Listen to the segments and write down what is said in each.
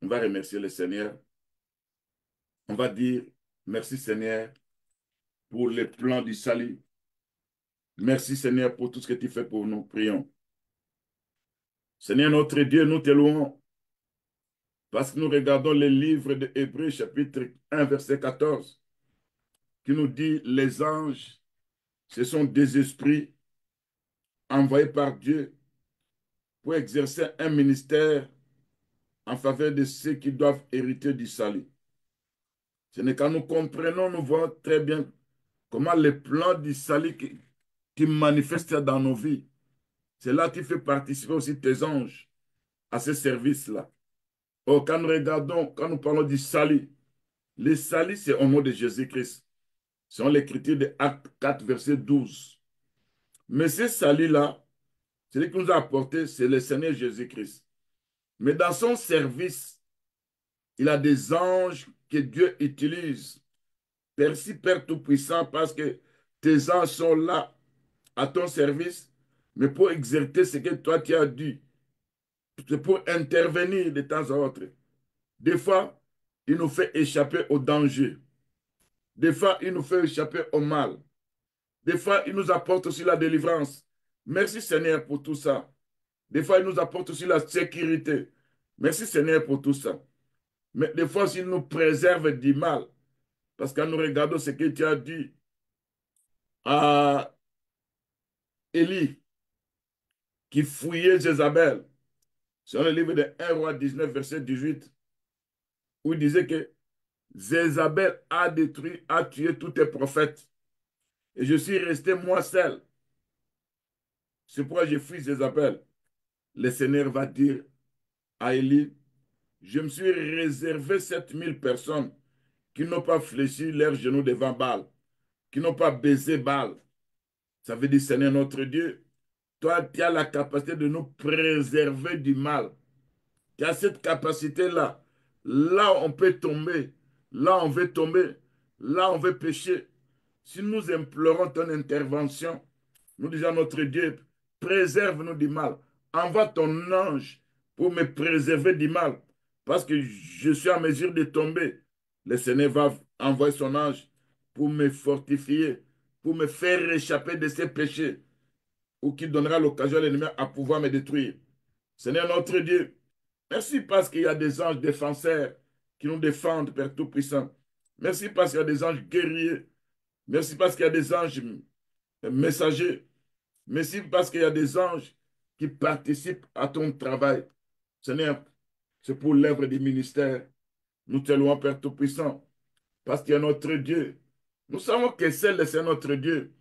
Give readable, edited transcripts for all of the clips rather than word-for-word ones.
On va remercier le Seigneur. On va dire merci Seigneur pour les plans du salut. Merci Seigneur pour tout ce que tu fais pour nous. Prions. Seigneur notre Dieu, nous te louons parce que nous regardons le livre de Hébreux chapitre 1 verset 14 qui nous dit les anges, ce sont des esprits envoyés par Dieu pour exercer un ministère en faveur de ceux qui doivent hériter du salut. Ce n'est quand nous comprenons, nous voyons très bien comment les plans du salut qui manifestent dans nos vies, c'est là qui fait participer aussi tes anges à ce service-là. Or, quand nous regardons, quand nous parlons du salut, le salut, c'est au nom de Jésus-Christ. Selon l'écriture de Actes 4, verset 12. Mais ce salut-là, celui qui nous a apporté, c'est le Seigneur Jésus-Christ. Mais dans son service, il a des anges que Dieu utilise. Merci, Père Tout-Puissant, parce que tes anges sont là à ton service, mais pour exercer ce que toi tu as dit, c'est pour intervenir de temps à autre. Des fois, il nous fait échapper au danger. Des fois, il nous fait échapper au mal. Des fois, il nous apporte aussi la délivrance. Merci Seigneur pour tout ça. Des fois, il nous apporte aussi la sécurité. Merci Seigneur pour tout ça. Mais des fois, il nous préserve du mal. Parce que quand nous regardons ce que tu as dit à Élie, qui fouillait Jézabel, c'est dans le livre de 1 roi 19, verset 18, où il disait que Jézabel a détruit, a tué tous tes prophètes. Et je suis resté moi seul. C'est pourquoi je fuis Jézabel. Le Seigneur va dire à Élie, je me suis réservé 7000 personnes qui n'ont pas fléchi leurs genoux devant Baal, qui n'ont pas baisé Baal. Ça veut dire, Seigneur notre Dieu, toi, tu as la capacité de nous préserver du mal. Tu as cette capacité-là. Là, on peut tomber. Là, on veut tomber. Là, on veut pécher. Si nous implorons ton intervention, nous disons à notre Dieu, préserve-nous du mal. Envoie ton ange pour me préserver du mal. Parce que je suis en mesure de tomber. Le Seigneur va envoyer son ange pour me fortifier, pour me faire échapper de ces péchés, ou qui donnera l'occasion à l'ennemi à pouvoir me détruire. Seigneur notre Dieu, merci parce qu'il y a des anges défenseurs qui nous défendent, Père Tout-Puissant. Merci parce qu'il y a des anges guerriers. Merci parce qu'il y a des anges messagers. Merci parce qu'il y a des anges qui participent à ton travail. Seigneur, c'est pour l'œuvre du ministère. Nous te louons, Père Tout-Puissant, parce qu'il y a notre Dieu. Nous savons que c'est notre Dieu.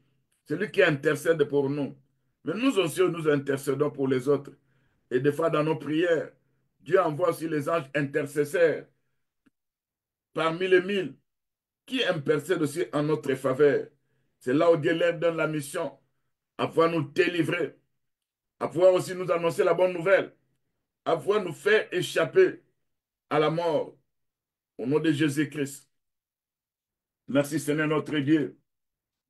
C'est lui qui intercède pour nous. Mais nous aussi, nous intercédons pour les autres. Et des fois, dans nos prières, Dieu envoie aussi les anges intercesseurs parmi les mille qui intercèdent aussi en notre faveur. C'est là où Dieu leur donne la mission à pouvoir nous délivrer, à pouvoir aussi nous annoncer la bonne nouvelle, à pouvoir nous faire échapper à la mort. Au nom de Jésus-Christ. Merci Seigneur notre Dieu.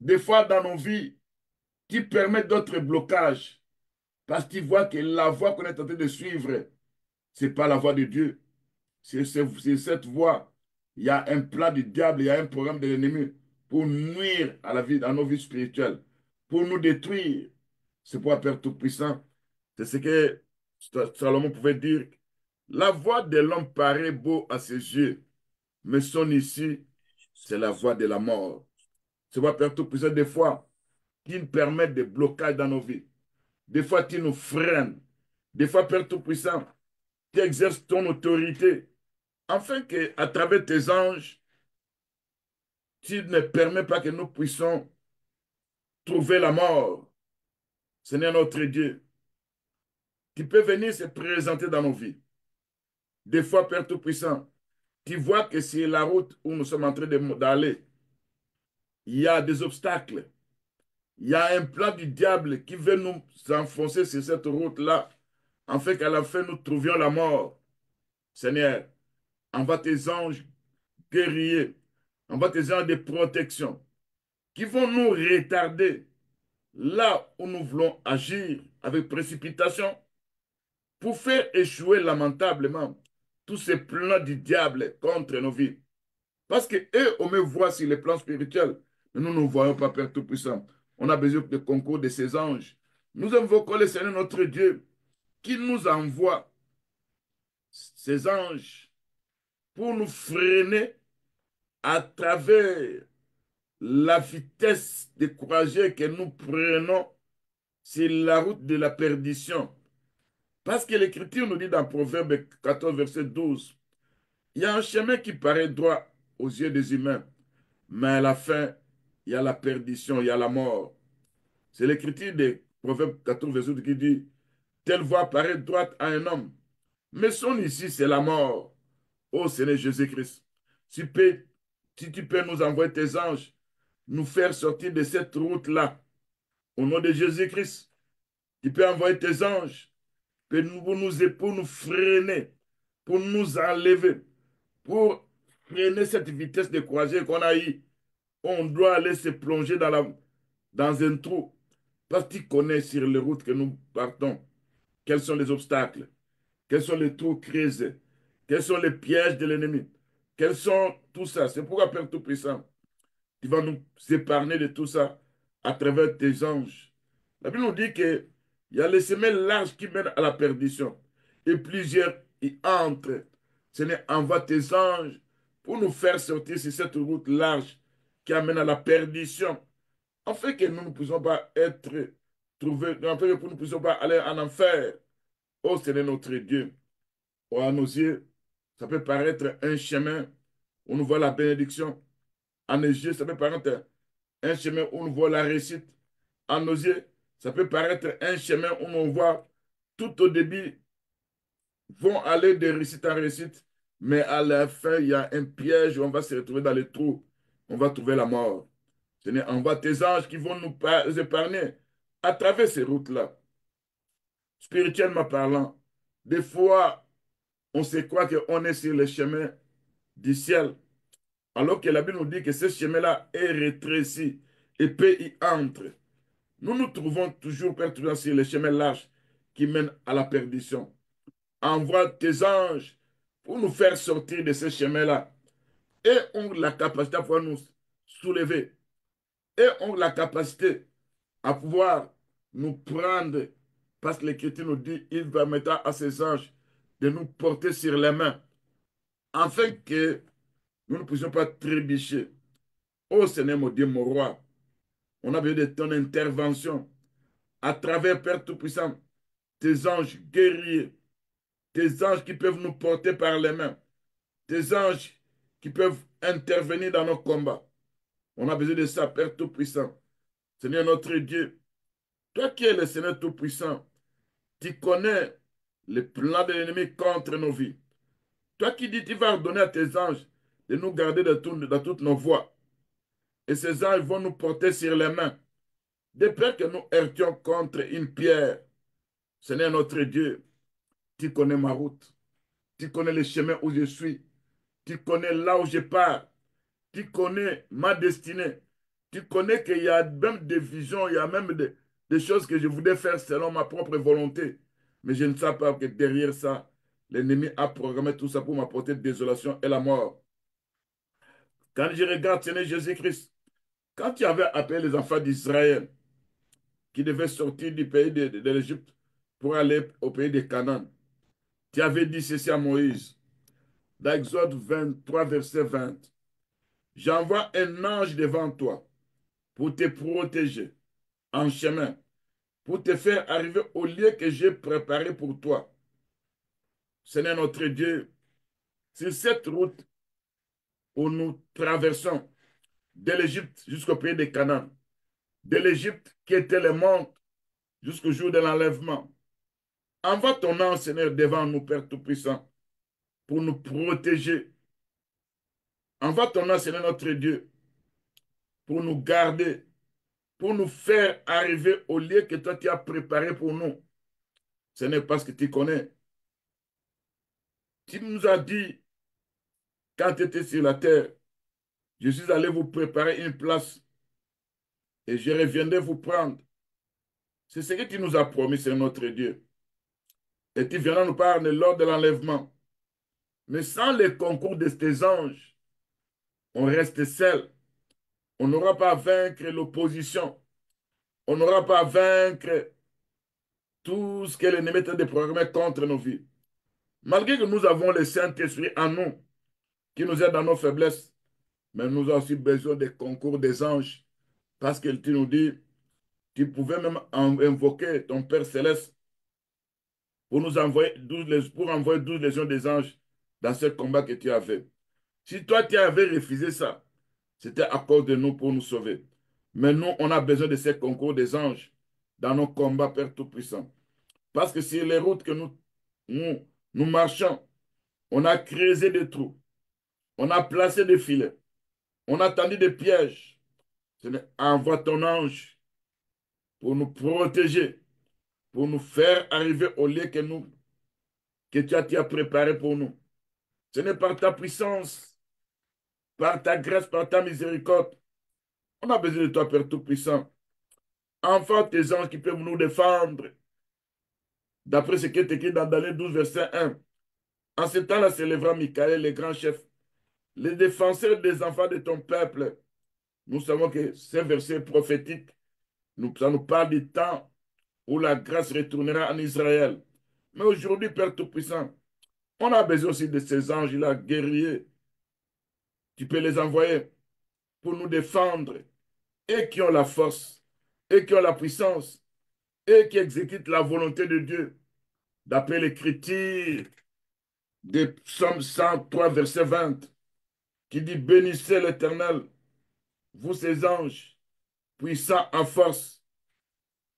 Des fois dans nos vies, tu permets d'autres blocages parce que tu vois que la voie qu'on est en train de suivre, ce n'est pas la voie de Dieu. C'est cette voie. Il y a un plan du diable, il y a un programme de l'ennemi pour nuire à la vie, à nos vies spirituelles, pour nous détruire. C'est pour Père Tout-Puissant. C'est ce que Salomon pouvait dire. La voie de l'homme paraît beau à ses yeux, mais son issue, c'est la voie de la mort. C'est pour Père Tout-Puissant, des fois, qui nous permet des blocages dans nos vies. Des fois, tu nous freines. Des fois, Père Tout-Puissant, tu exerces ton autorité afin que, à travers tes anges, tu ne permets pas que nous puissions trouver la mort. Seigneur notre Dieu, qui peut venir se présenter dans nos vies. Des fois, Père Tout-Puissant, tu vois que c'est la route où nous sommes en train d'aller. Il y a des obstacles. Il y a un plan du diable qui veut nous enfoncer sur cette route-là, afin qu'à la fin, nous trouvions la mort. Seigneur, envoie tes anges guerriers, envoie tes anges de protection, qui vont nous retarder là où nous voulons agir avec précipitation pour faire échouer lamentablement tous ces plans du diable contre nos vies. Parce que eux, on me voit sur les plans spirituels, mais nous ne voyons pas Père Tout-Puissant. On a besoin de concours de ces anges. Nous invoquons le Seigneur notre Dieu qui nous envoie ces anges pour nous freiner à travers la vitesse découragée que nous prenons sur la route de la perdition. Parce que l'Écriture nous dit dans Proverbe 14, verset 12, il y a un chemin qui paraît droit aux yeux des humains, mais à la fin, il y a la perdition, il y a la mort. C'est l'Écriture de Proverbe 14, verset 12 qui dit, telle voie paraît droite à un homme, mais son issue, c'est la mort. Ô Seigneur Jésus-Christ, si tu peux nous envoyer tes anges, nous faire sortir de cette route-là, au nom de Jésus-Christ, tu peux envoyer tes anges pour nous freiner, pour nous enlever, pour freiner cette vitesse de croisière qu'on a eue. On doit aller se plonger dans un trou. Parce que tu connais sur les routes que nous partons, quels sont les obstacles, quels sont les trous creusés, quels sont les pièges de l'ennemi, quels sont tout ça. C'est pourquoi, Père Tout-Puissant, tu vas nous épargner de tout ça à travers tes anges. La Bible nous dit qu'il y a les semelles larges qui mènent à la perdition et plusieurs y entrent. Seigneur, envoie tes anges pour nous faire sortir sur cette route large qui amène à la perdition, afin que nous ne puissions pas être trouvés, afin que nous ne puissions pas aller en enfer. Oh Seigneur notre Dieu, oh, à nos yeux, ça peut paraître un chemin où nous voit la bénédiction. À nos yeux, ça peut paraître un chemin où on voit la réussite. À nos yeux, ça peut paraître un chemin où on voit tout au début vont aller de réussite en réussite, mais à la fin, il y a un piège où on va se retrouver dans les trous. On va trouver la mort. Seigneur, envoie tes anges qui vont nous épargner à travers ces routes-là. Spirituellement parlant, des fois, on se croit qu'on est sur le chemin du ciel, alors que la Bible nous dit que ce chemin-là est rétréci et peu y entre. Nous nous trouvons toujours perturbés sur les chemins larges qui mènent à la perdition. Envoie tes anges pour nous faire sortir de ces chemins-là et ont la capacité à pouvoir nous soulever et ont la capacité à pouvoir nous prendre parce que l'Écriture nous dit il va mettre à ses anges de nous porter sur les mains afin que nous ne puissions pas trébucher. Ô Seigneur mon Dieu, mon roi, on a besoin de ton intervention à travers Père Tout-Puissant, tes anges guerriers, tes anges qui peuvent nous porter par les mains, tes anges qui peuvent intervenir dans nos combats. On a besoin de ça, Père Tout-Puissant. Seigneur notre Dieu, toi qui es le Seigneur Tout-Puissant, tu connais les plans de l'ennemi contre nos vies. Toi qui dis, tu vas ordonner à tes anges de nous garder dans toutes nos voies. Et ces anges vont nous porter sur les mains. De peur que nous heurtions contre une pierre. Seigneur notre Dieu, tu connais ma route. Tu connais le chemin où je suis. Tu connais là où je pars. Tu connais ma destinée. Tu connais qu'il y a même des visions, il y a même des choses que je voudrais faire selon ma propre volonté. Mais je ne sais pas que derrière ça, l'ennemi a programmé tout ça pour m'apporter désolation et la mort. Quand je regarde, Seigneur Jésus-Christ, quand tu avais appelé les enfants d'Israël qui devaient sortir du pays de l'Égypte pour aller au pays de Canaan, tu avais dit ceci à Moïse, dans Exode 23, verset 20. J'envoie un ange devant toi pour te protéger en chemin, pour te faire arriver au lieu que j'ai préparé pour toi. Seigneur notre Dieu, sur cette route où nous traversons de l'Égypte jusqu'au pays de Canaan, de l'Égypte qui était le monde jusqu'au jour de l'enlèvement, envoie ton ange, Seigneur, devant nous, Père Tout-Puissant, pour nous protéger. Envoie ton ange, Seigneur notre Dieu, pour nous garder, pour nous faire arriver au lieu que toi tu as préparé pour nous. Ce n'est pas ce que tu connais. Tu nous as dit, quand tu étais sur la terre, je suis allé vous préparer une place et je reviendrai vous prendre. C'est ce que tu nous as promis, c'est notre Dieu. Et tu viendras nous parler lors de l'enlèvement. Mais sans le concours de tes anges, on reste seul. On n'aura pas à vaincre l'opposition. On n'aura pas à vaincre tout ce que l'ennemi est de programmer contre nos vies. Malgré que nous avons le Saint-Esprit en nous, qui nous aide dans nos faiblesses, mais nous avons aussi besoin des concours des anges. Parce que tu nous dis, tu pouvais même invoquer ton Père Céleste pour nous envoyer pour envoyer 12 légions des anges dans ce combat que tu avais. Si toi, tu avais refusé ça, c'était à cause de nous pour nous sauver. Mais nous, on a besoin de ces concours des anges dans nos combats, Père Tout-Puissant. Parce que sur les routes que nous marchons, on a creusé des trous, on a placé des filets, on a tendu des pièges. Envoie ton ange pour nous protéger, pour nous faire arriver au lieu que tu as préparé pour nous. Ce n'est par ta puissance, par ta grâce, par ta miséricorde. On a besoin de toi, Père Tout-Puissant. Envoie tes anges qui peuvent nous défendre. D'après ce qui est écrit dans Daniel 12, verset 1. En ce temps-là s'élèvera Michael, le grand chef, les défenseurs des enfants de ton peuple. Nous savons que ces versets prophétiques, ça nous parle du temps où la grâce retournera en Israël. Mais aujourd'hui, Père Tout-Puissant, on a besoin aussi de ces anges-là, guerriers. Tu peux les envoyer pour nous défendre et qui ont la force et qui ont la puissance et qui exécutent la volonté de Dieu. D'après l'écriture de Psaume 103, verset 20, qui dit: bénissez l'Éternel, vous ses anges, puissants en force,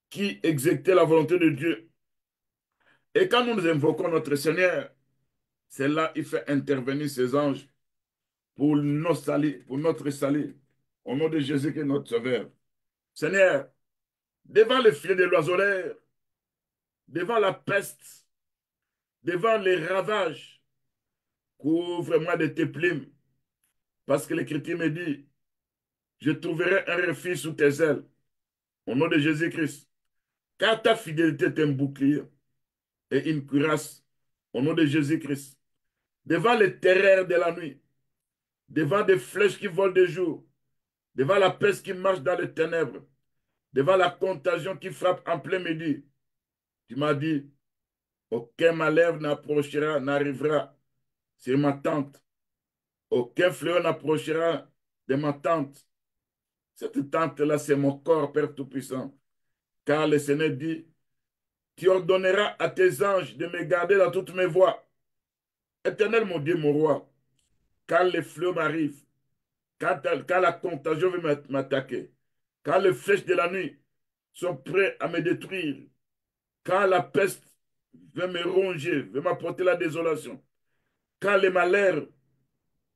qui exécutez la volonté de Dieu. Et quand nous invoquons notre Seigneur, c'est là qu'il fait intervenir ses anges pour pour notre salut. Au nom de Jésus qui est notre Sauveur. Seigneur, devant le filet de l'oiseleur, devant la peste, devant les ravages, couvre-moi de tes plumes, parce que l'Écriture me dit: je trouverai un refuge sous tes ailes, au nom de Jésus-Christ. Car ta fidélité est un bouclier et une cuirasse, au nom de Jésus-Christ. Devant les terreurs de la nuit, devant des flèches qui volent de jour, devant la peste qui marche dans les ténèbres, devant la contagion qui frappe en plein midi, tu m'as dit: aucun malheur n'approchera, n'arrivera sur ma tente. Aucun fléau n'approchera de ma tente. Cette tente-là, c'est mon corps, Père Tout-Puissant. Car le Seigneur dit: tu ordonneras à tes anges de me garder dans toutes mes voies. Éternel, mon Dieu, mon roi, quand les fléaux m'arrivent, quand la contagion veut m'attaquer, quand les flèches de la nuit sont prêts à me détruire, quand la peste veut me ronger, veut m'apporter la désolation, quand le malheur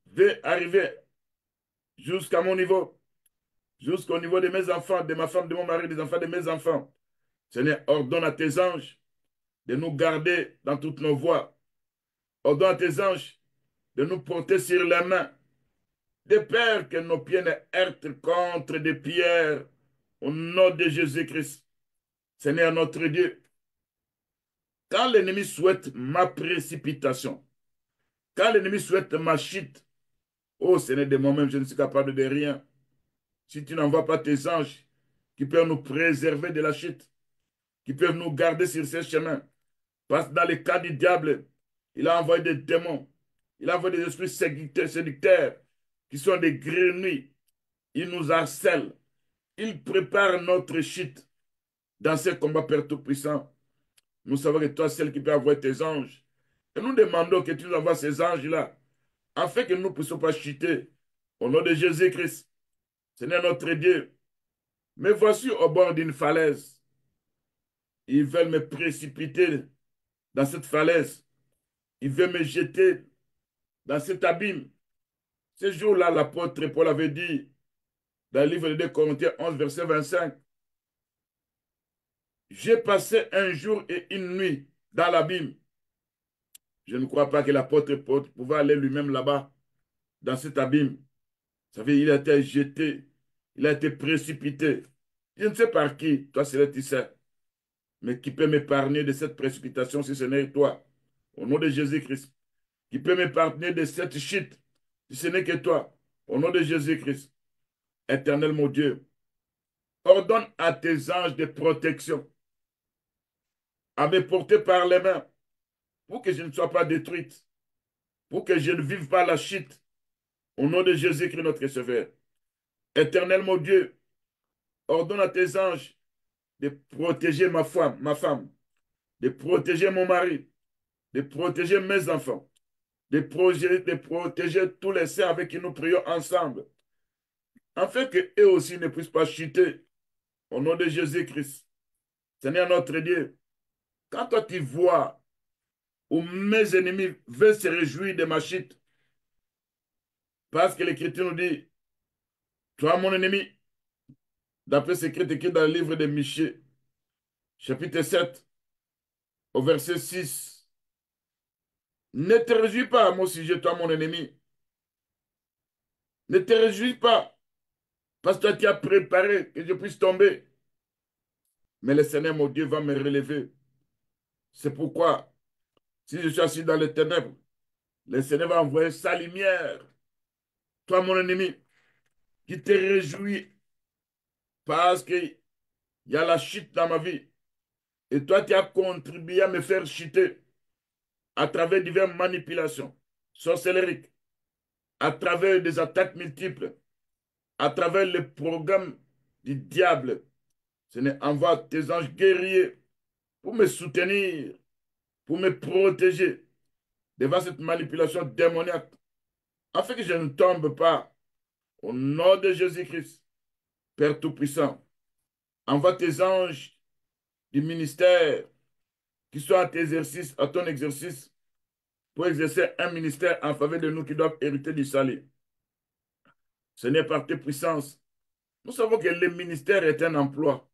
veut arriver jusqu'à mon niveau, jusqu'au niveau de mes enfants, de ma femme, de mon mari, des enfants de mes enfants, Seigneur, ordonne à tes anges de nous garder dans toutes nos voies. Ordonne à tes anges de nous porter sur les mains, de peur que nos pieds ne heurtent contre des pierres, au nom de Jésus-Christ. Seigneur notre Dieu, quand l'ennemi souhaite ma précipitation, quand l'ennemi souhaite ma chute, oh Seigneur, de moi-même, je ne suis capable de rien. Si tu n'envoies pas tes anges qui peuvent nous préserver de la chute, qui peuvent nous garder sur ces chemins, parce que dans le cas du diable, il a envoyé des démons, il a envoyé des esprits séducteurs qui sont des grenouilles. Il nous harcèle. Il prépare notre chute dans ce combat, Père Tout-Puissant. Nous savons que toi, celle qui peut envoyer tes anges. Et nous demandons que tu nous envoies ces anges-là, afin que nous ne puissions pas chuter. Au nom de Jésus-Christ, Seigneur notre Dieu, me voici au bord d'une falaise. Ils veulent me précipiter dans cette falaise. Ils veulent me jeter dans cet abîme. Ce jour-là, l'apôtre Paul avait dit, dans le livre de 2 Corinthiens 11, verset 25, j'ai passé un jour et une nuit dans l'abîme. Je ne crois pas que l'apôtre Paul pouvait aller lui-même là-bas, dans cet abîme. Vous savez, il a été jeté, il a été précipité. Je ne sais par qui, toi, c'est tu sais, mais qui peut m'épargner de cette précipitation si ce n'est toi. Au nom de Jésus-Christ. qui peut m'épargner de cette chute, si ce n'est que toi. Au nom de Jésus-Christ, Éternel mon Dieu, ordonne à tes anges de protection à me porter par les mains pour que je ne sois pas détruite, pour que je ne vive pas la chute. Au nom de Jésus-Christ, notre Sauveur. Éternel mon Dieu, ordonne à tes anges de protéger ma femme, de protéger mon mari, de protéger mes enfants, de protéger tous les saints avec qui nous prions ensemble, afin qu'eux aussi ne puissent pas chuter. Au nom de Jésus-Christ. Seigneur notre Dieu, quand toi tu vois où mes ennemis veulent se réjouir de ma chute, parce que l'Écriture nous dit, toi mon ennemi, d'après ce qui est écrit dans le livre de Michée, chapitre 7, au verset 6, ne te réjouis pas à mon sujet, toi mon ennemi. Ne te réjouis pas, parce que toi tu as préparé que je puisse tomber. Mais le Seigneur mon Dieu va me relever. C'est pourquoi, si je suis assis dans les ténèbres, le Seigneur va envoyer sa lumière. Toi mon ennemi, qui te réjouis parce qu'il y a la chute dans ma vie. Et toi, tu as contribué à me faire chuter à travers diverses manipulations sorcelleriques, à travers des attaques multiples, à travers le programme du diable. Seigneur, envoie tes anges guerriers pour me soutenir, pour me protéger devant cette manipulation démoniaque, afin que je ne tombe pas. Au nom de Jésus-Christ, Père Tout-Puissant, envoie tes anges du ministère qui sont à ton exercice, pour exercer un ministère en faveur de nous qui doivent hériter du salut. Seigneur, par tes puissances, nous savons que le ministère est un emploi.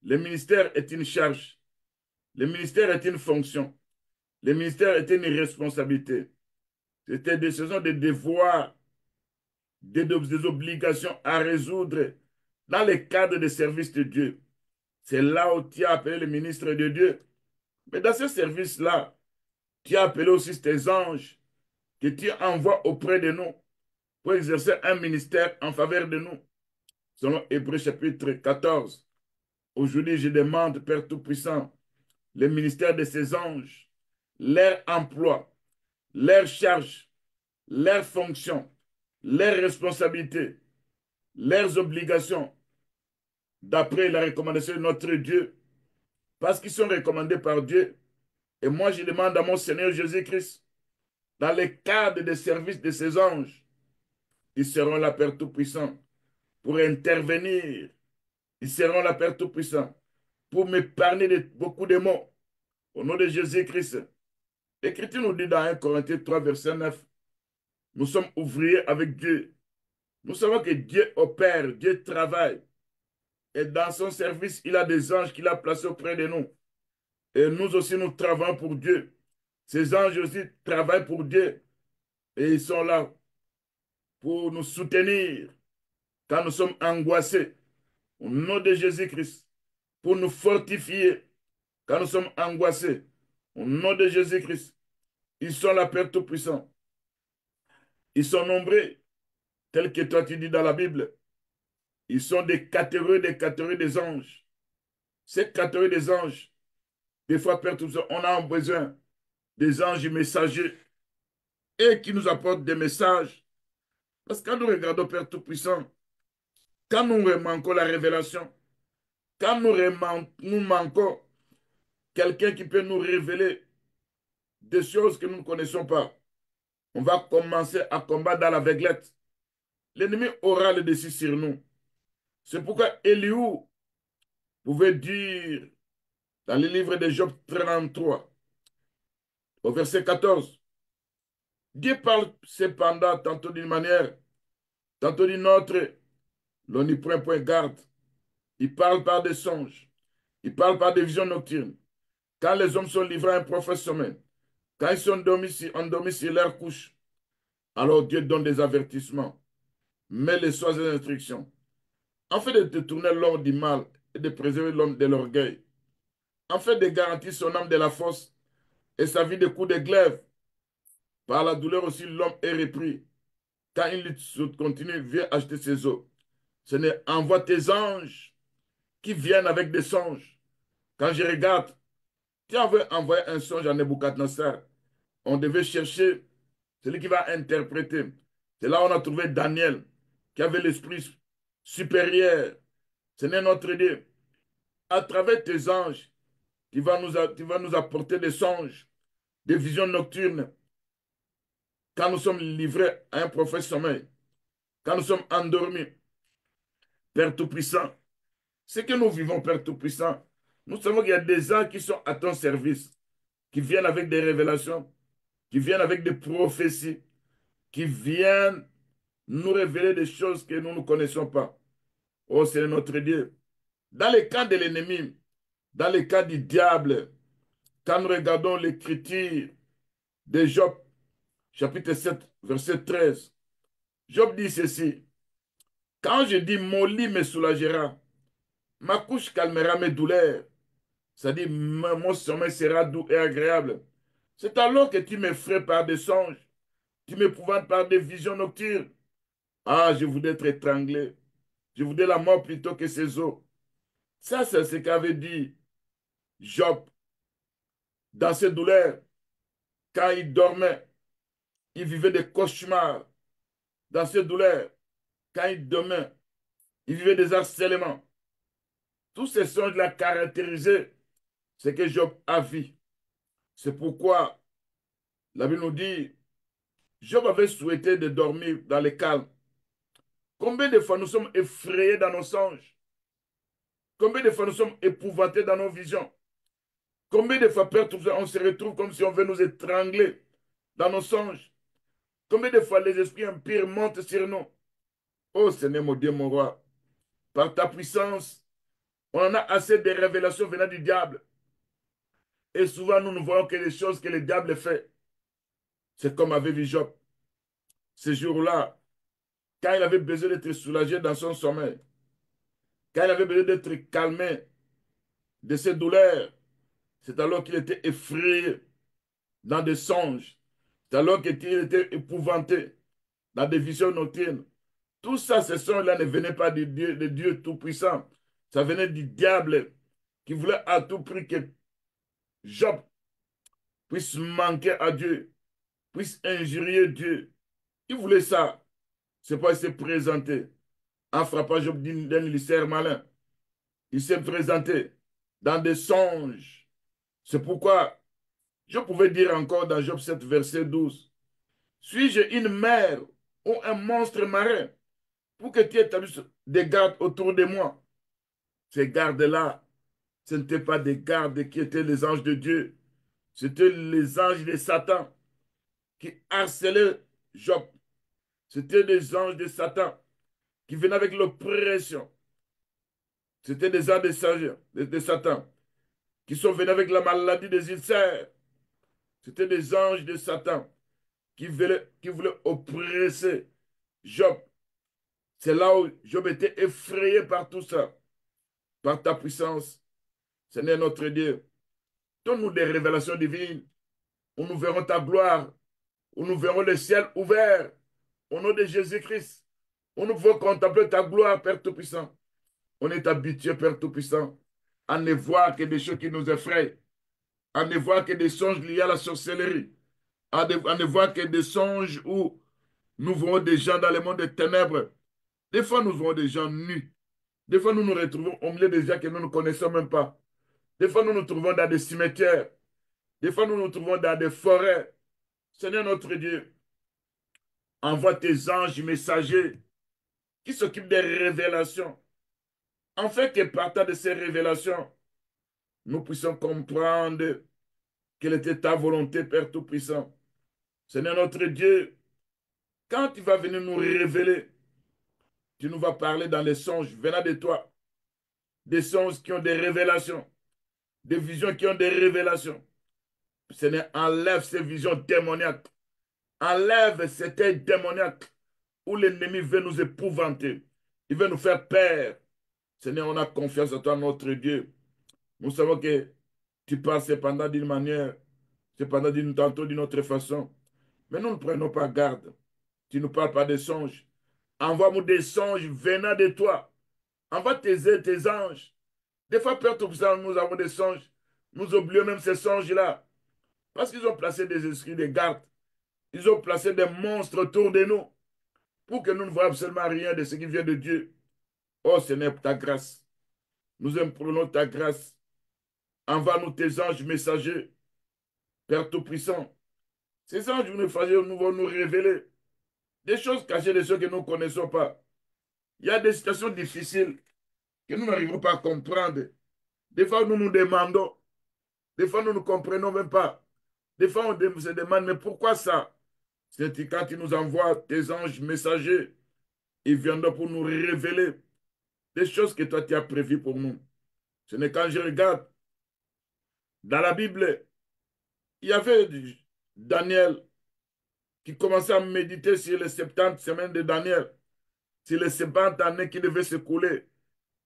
Le ministère est une charge. Le ministère est une fonction. Le ministère est une responsabilité. C'était des saisons de devoirs, des obligations à résoudre dans le cadre des services de Dieu. C'est là où tu as appelé le ministre de Dieu. Mais dans ce service-là, tu as appelé aussi tes anges que tu envoies auprès de nous pour exercer un ministère en faveur de nous. Selon Hébreux chapitre 14. Aujourd'hui, je demande, Père Tout-Puissant, le ministère de ces anges, leur emploi, leur charge, leurs fonctions, leurs responsabilités, leurs obligations, d'après la recommandation de notre Dieu, parce qu'ils sont recommandés par Dieu. Et moi, je demande à mon Seigneur Jésus-Christ, dans le cadre des services de ces anges, ils seront là, Père Tout-Puissant, pour intervenir. Ils seront là, Père Tout-Puissant, pour m'épargner de beaucoup de mots. Au nom de Jésus-Christ. L'Écriture nous dit dans 1 Corinthiens 3, verset 9, nous sommes ouvriers avec Dieu. Nous savons que Dieu opère, Dieu travaille. Et dans son service, il a des anges qu'il a placés auprès de nous. Et nous aussi, nous travaillons pour Dieu. Ces anges aussi travaillent pour Dieu. Et ils sont là pour nous soutenir quand nous sommes angoissés. Au nom de Jésus-Christ. Pour nous fortifier quand nous sommes angoissés. Au nom de Jésus-Christ. Ils sont la Père Tout-Puissant. Ils sont nombreux, tels que toi tu dis dans la Bible. Ils sont des catégories des anges. Ces catégories des anges, des fois, Père Tout-Puissant, on a besoin des anges messagers et qui nous apportent des messages. Parce que quand nous regardons Père Tout-Puissant, quand nous manquons la révélation, quand nous manquons quelqu'un qui peut nous révéler des choses que nous ne connaissons pas, on va commencer à combattre dans l'aveuglette. L'ennemi aura le dessus sur nous. C'est pourquoi Éliou pouvait dire dans le livre de Job 33, au verset 14, Dieu parle cependant tantôt d'une manière, tantôt d'une autre, l'on n'y prend point garde. Il parle par des songes, il parle par des visions nocturnes. Quand les hommes sont livrés à un profond sommeil, quand ils sont endormis sur leur couche, alors Dieu donne des avertissements, met les soins et instructions, afin de détourner l'homme du mal et de préserver l'homme de l'orgueil, afin de garantir son âme de la force et sa vie de coups de glaive, Par la douleur aussi, l'homme est repris. Quand une lutte continue, viens acheter ses eaux. Seigneur, envoie tes anges qui viennent avec des songes. Quand je regarde, tu avais envoyé un songe à Nebuchadnezzar. On devait chercher celui qui va interpréter. C'est là où on a trouvé Daniel, qui avait l'esprit supérieur. Seigneur notre Dieu, à travers tes anges, tu vas nous apporter des songes, des visions nocturnes. Quand nous sommes livrés à un prophète sommeil, quand nous sommes endormis, Père Tout-Puissant, ce que nous vivons, Père Tout-Puissant, nous savons qu'il y a des anges qui sont à ton service, qui viennent avec des révélations, qui viennent avec des prophéties, qui viennent nous révéler des choses que nous ne connaissons pas. Oh, c'est notre Dieu. Dans le cas de l'ennemi, dans le cas du diable, quand nous regardons l'écriture de Job, chapitre 7, verset 13, Job dit ceci: quand je dis mon lit me soulagera, ma couche calmera mes douleurs, c'est-à-dire mon sommeil sera doux et agréable. C'est alors que tu m'effraies par des songes, tu m'épouvantes par des visions nocturnes. Ah, je voudrais être étranglé. Je voudrais la mort plutôt que ses os. Ça, c'est ce qu'avait dit Job dans ses douleurs. Quand il dormait, il vivait des cauchemars. Dans ses douleurs, quand il dormait, il vivait des harcèlements. Tous ces songes-là caractérisaient ce que Job a vu. C'est pourquoi la Bible nous dit, Job avait souhaité de dormir dans le calme. Combien de fois nous sommes effrayés dans nos songes? Combien de fois nous sommes épouvantés dans nos visions? Combien de fois, Père, on se retrouve comme si on veut nous étrangler dans nos songes? Combien de fois les esprits impurs montent sur nous? Oh Seigneur, mon Dieu, mon roi, par ta puissance, on en a assez de révélations venant du diable. Et souvent, nous ne voyons que les choses que le diable fait. C'est comme avait vu Job. Ce jour-là, quand il avait besoin d'être soulagé dans son sommeil, quand il avait besoin d'être calmé de ses douleurs, c'est alors qu'il était effrayé dans des songes. C'est alors qu'il était épouvanté dans des visions nocturnes. Tout ça, ces songes-là ne venaient pas de Dieu Tout-Puissant. Ça venait du diable qui voulait à tout prix que Job puisse manquer à Dieu, puisse injurier Dieu. Il voulait ça. C'est pourquoi il s'est présenté en frappant Job d'un émissaire malin. Il s'est présenté dans des songes. C'est pourquoi je pouvais dire encore dans Job 7, verset 12, suis-je une mer ou un monstre marin pour que tu établisses des gardes autour de moi? Ces gardes-là, ce n'étaient pas des gardes qui étaient les anges de Dieu. C'était les anges de Satan qui harcelaient Job. C'était des anges de Satan qui venaient avec l'oppression. C'était des anges de Satan qui sont venus avec la maladie des ulcères. C'était des anges de Satan qui voulaient oppresser Job. C'est là où Job était effrayé par tout ça, par ta puissance. Seigneur notre Dieu, donne-nous des révélations divines où nous verrons ta gloire, où nous verrons le ciel ouvert au nom de Jésus-Christ, où nous pouvons contempler ta gloire, Père Tout-Puissant. On est habitué, Père Tout-Puissant, à ne voir que des choses qui nous effraient, à ne voir que des songes liés à la sorcellerie, à ne voir que des songes où nous voyons des gens dans le monde des ténèbres. Des fois, nous voyons des gens nus. Des fois, nous nous retrouvons au milieu des gens que nous ne connaissons même pas. Des fois, nous nous trouvons dans des cimetières. Des fois, nous nous trouvons dans des forêts. Seigneur notre Dieu, envoie tes anges messagers qui s'occupent des révélations. Afin que partant de ces révélations, nous puissions comprendre quelle était ta volonté, Père Tout-Puissant. Seigneur notre Dieu, quand tu vas venir nous révéler, tu nous vas parler dans les songes venant de toi, des songes qui ont des révélations, des visions qui ont des révélations. Seigneur, enlève ces visions démoniaques, enlève cette œil démoniaque où l'ennemi veut nous épouvanter, il veut nous faire peur. Seigneur, on a confiance en toi, notre Dieu. Nous savons que tu parles cependant d'une manière, cependant tantôt d'une autre façon. Mais nous ne prenons pas garde. Tu ne parles pas des songes. Envoie-nous des songes venant de toi. Envoie tes anges. Des fois, Père Tout-Puissant, nous avons des songes. Nous oublions même ces songes-là. Parce qu'ils ont placé des esprits de garde. Ils ont placé des monstres autour de nous pour que nous ne voyions absolument rien de ce qui vient de Dieu. Oh Seigneur, ta grâce. Nous imprenons ta grâce. Envoie-nous tes anges messagers, Père Tout-Puissant. Ces anges nous vont nous révéler des choses cachées de ceux que nous ne connaissons pas. Il y a des situations difficiles que nous n'arrivons pas à comprendre. Des fois, nous nous demandons. Des fois, nous ne comprenons même pas. Des fois, on se demande, mais pourquoi ça? C'est quand tu nous envoies tes anges messagers, ils viendront pour nous révéler des choses que toi, tu as prévues pour nous. Ce n'est quand je regarde dans la Bible, il y avait Daniel qui commençait à méditer sur les 70 semaines de Daniel, sur les 70 années qui devaient s'écouler,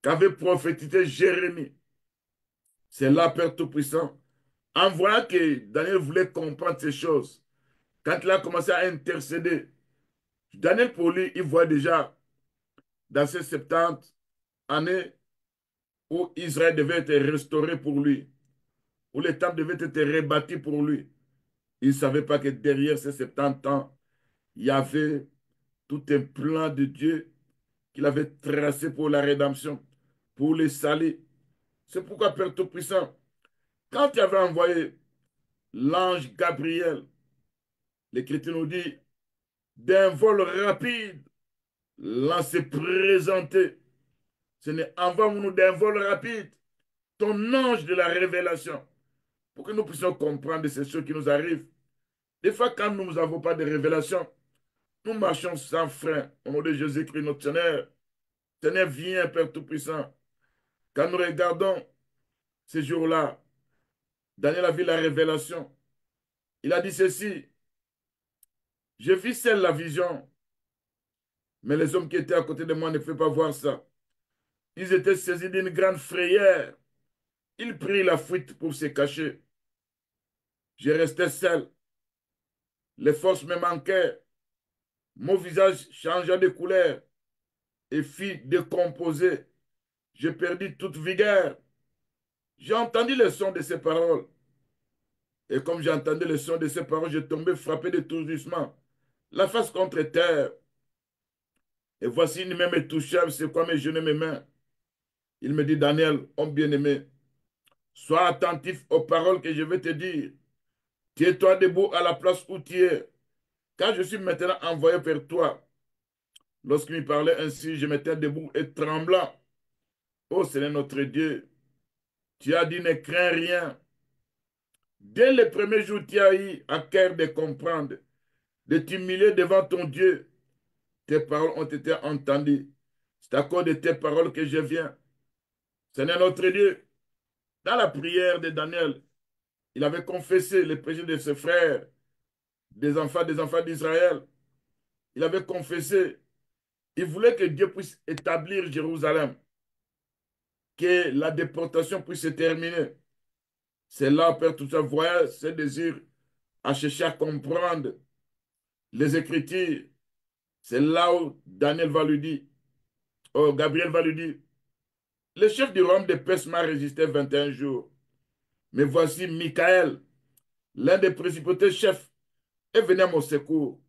qu'avait prophétisé Jérémie. C'est là, Père Tout-Puissant. En voyant que Daniel voulait comprendre ces choses, quand il a commencé à intercéder, Daniel, pour lui, il voit déjà dans ces 70 années où Israël devait être restauré pour lui, où le temple devait être rebâti pour lui. Il ne savait pas que derrière ces 70 ans, il y avait tout un plan de Dieu qu'il avait tracé pour la rédemption, pour les salir. C'est pourquoi, Père Tout-Puissant, quand tu avais envoyé l'ange Gabriel, l'Écriture nous dit, d'un vol rapide, l'ange s'est présenté. Ce n'est envoie-nous d'un vol rapide, ton ange de la révélation, pour que nous puissions comprendre ces choses qui nous arrivent. Des fois, quand nous n'avons pas de révélation, nous marchons sans frein. Au nom de Jésus-Christ, notre Seigneur. Seigneur, viens, Père Tout-Puissant. Quand nous regardons ces jours-là, Daniel a vu la révélation. Il a dit ceci, je vis seul la vision, mais les hommes qui étaient à côté de moi ne pouvaient pas voir ça. Ils étaient saisis d'une grande frayeur. Ils prirent la fuite pour se cacher. Je restais seul. Les forces me manquaient. Mon visage changea de couleur et fit décomposer. Je perdis toute vigueur. J'ai entendu le son de ces paroles. Et comme j'entendais le son de ces paroles, je tombais frappé d'étourdissement, la face contre terre. Et voici une main me touchait, c'est quoi mes genoux et mes mains. Il me dit, Daniel, homme bien-aimé, sois attentif aux paroles que je vais te dire. Tiens-toi debout à la place où tu es, car je suis maintenant envoyé vers toi. Lorsqu'il me parlait ainsi, je m'étais debout et tremblant. Oh Seigneur notre Dieu, tu as dit ne crains rien. Dès le premier jour, tu as eu à cœur de comprendre, de t'humilier devant ton Dieu. Tes paroles ont été entendues. C'est à cause de tes paroles que je viens. Seigneur notre Dieu, dans la prière de Daniel, il avait confessé les péchés de ses frères, des enfants d'Israël. Il avait confessé. Il voulait que Dieu puisse établir Jérusalem, que la déportation puisse se terminer. C'est là, Père, tout ça, voyait ses désirs à chercher à comprendre les Écritures. C'est là où Daniel va lui dire, oh, Gabriel va lui dire, le chef du royaume de Perse m'a résisté 21 jours. Mais voici Michael, l'un des principaux chefs, est venu à mon secours.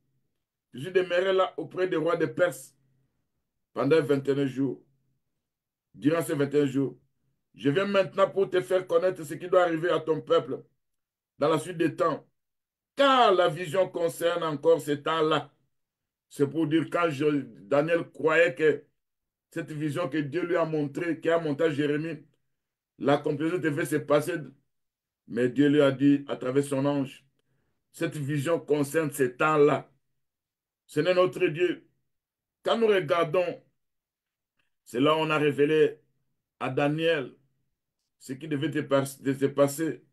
Je suis demeuré là auprès des rois de Perse pendant 21 jours. Durant ces 21 jours, je viens maintenant pour te faire connaître ce qui doit arriver à ton peuple dans la suite des temps. Car la vision concerne encore ces temps-là. C'est pour dire quand Daniel croyait que cette vision que Dieu lui a montrée, qui a montré à Jérémie, la conclusion devait se passer. Mais Dieu lui a dit à travers son ange, cette vision concerne ces temps-là. Ce n'est notre Dieu. Quand nous regardons, c'est là où on a révélé à Daniel ce qui devait se passer,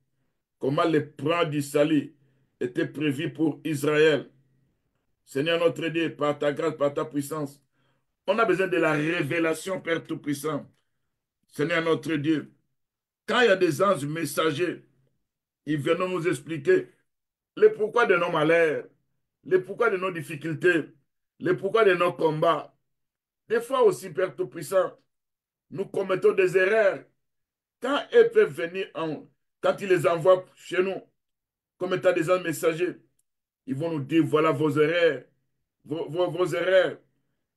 comment les plans du salut étaient prévus pour Israël. Seigneur notre Dieu, par ta grâce, par ta puissance, on a besoin de la révélation, Père Tout-Puissant. Seigneur notre Dieu, quand il y a des anges messagers, ils viennent nous expliquer le pourquoi de nos malheurs, le pourquoi de nos difficultés, le pourquoi de nos combats. Des fois aussi, Père Tout-Puissant, nous commettons des erreurs. Quand elles peuvent venir, quand ils les envoient chez nous, comme étant des anges messagers, ils vont nous dire, voilà vos erreurs, vos erreurs.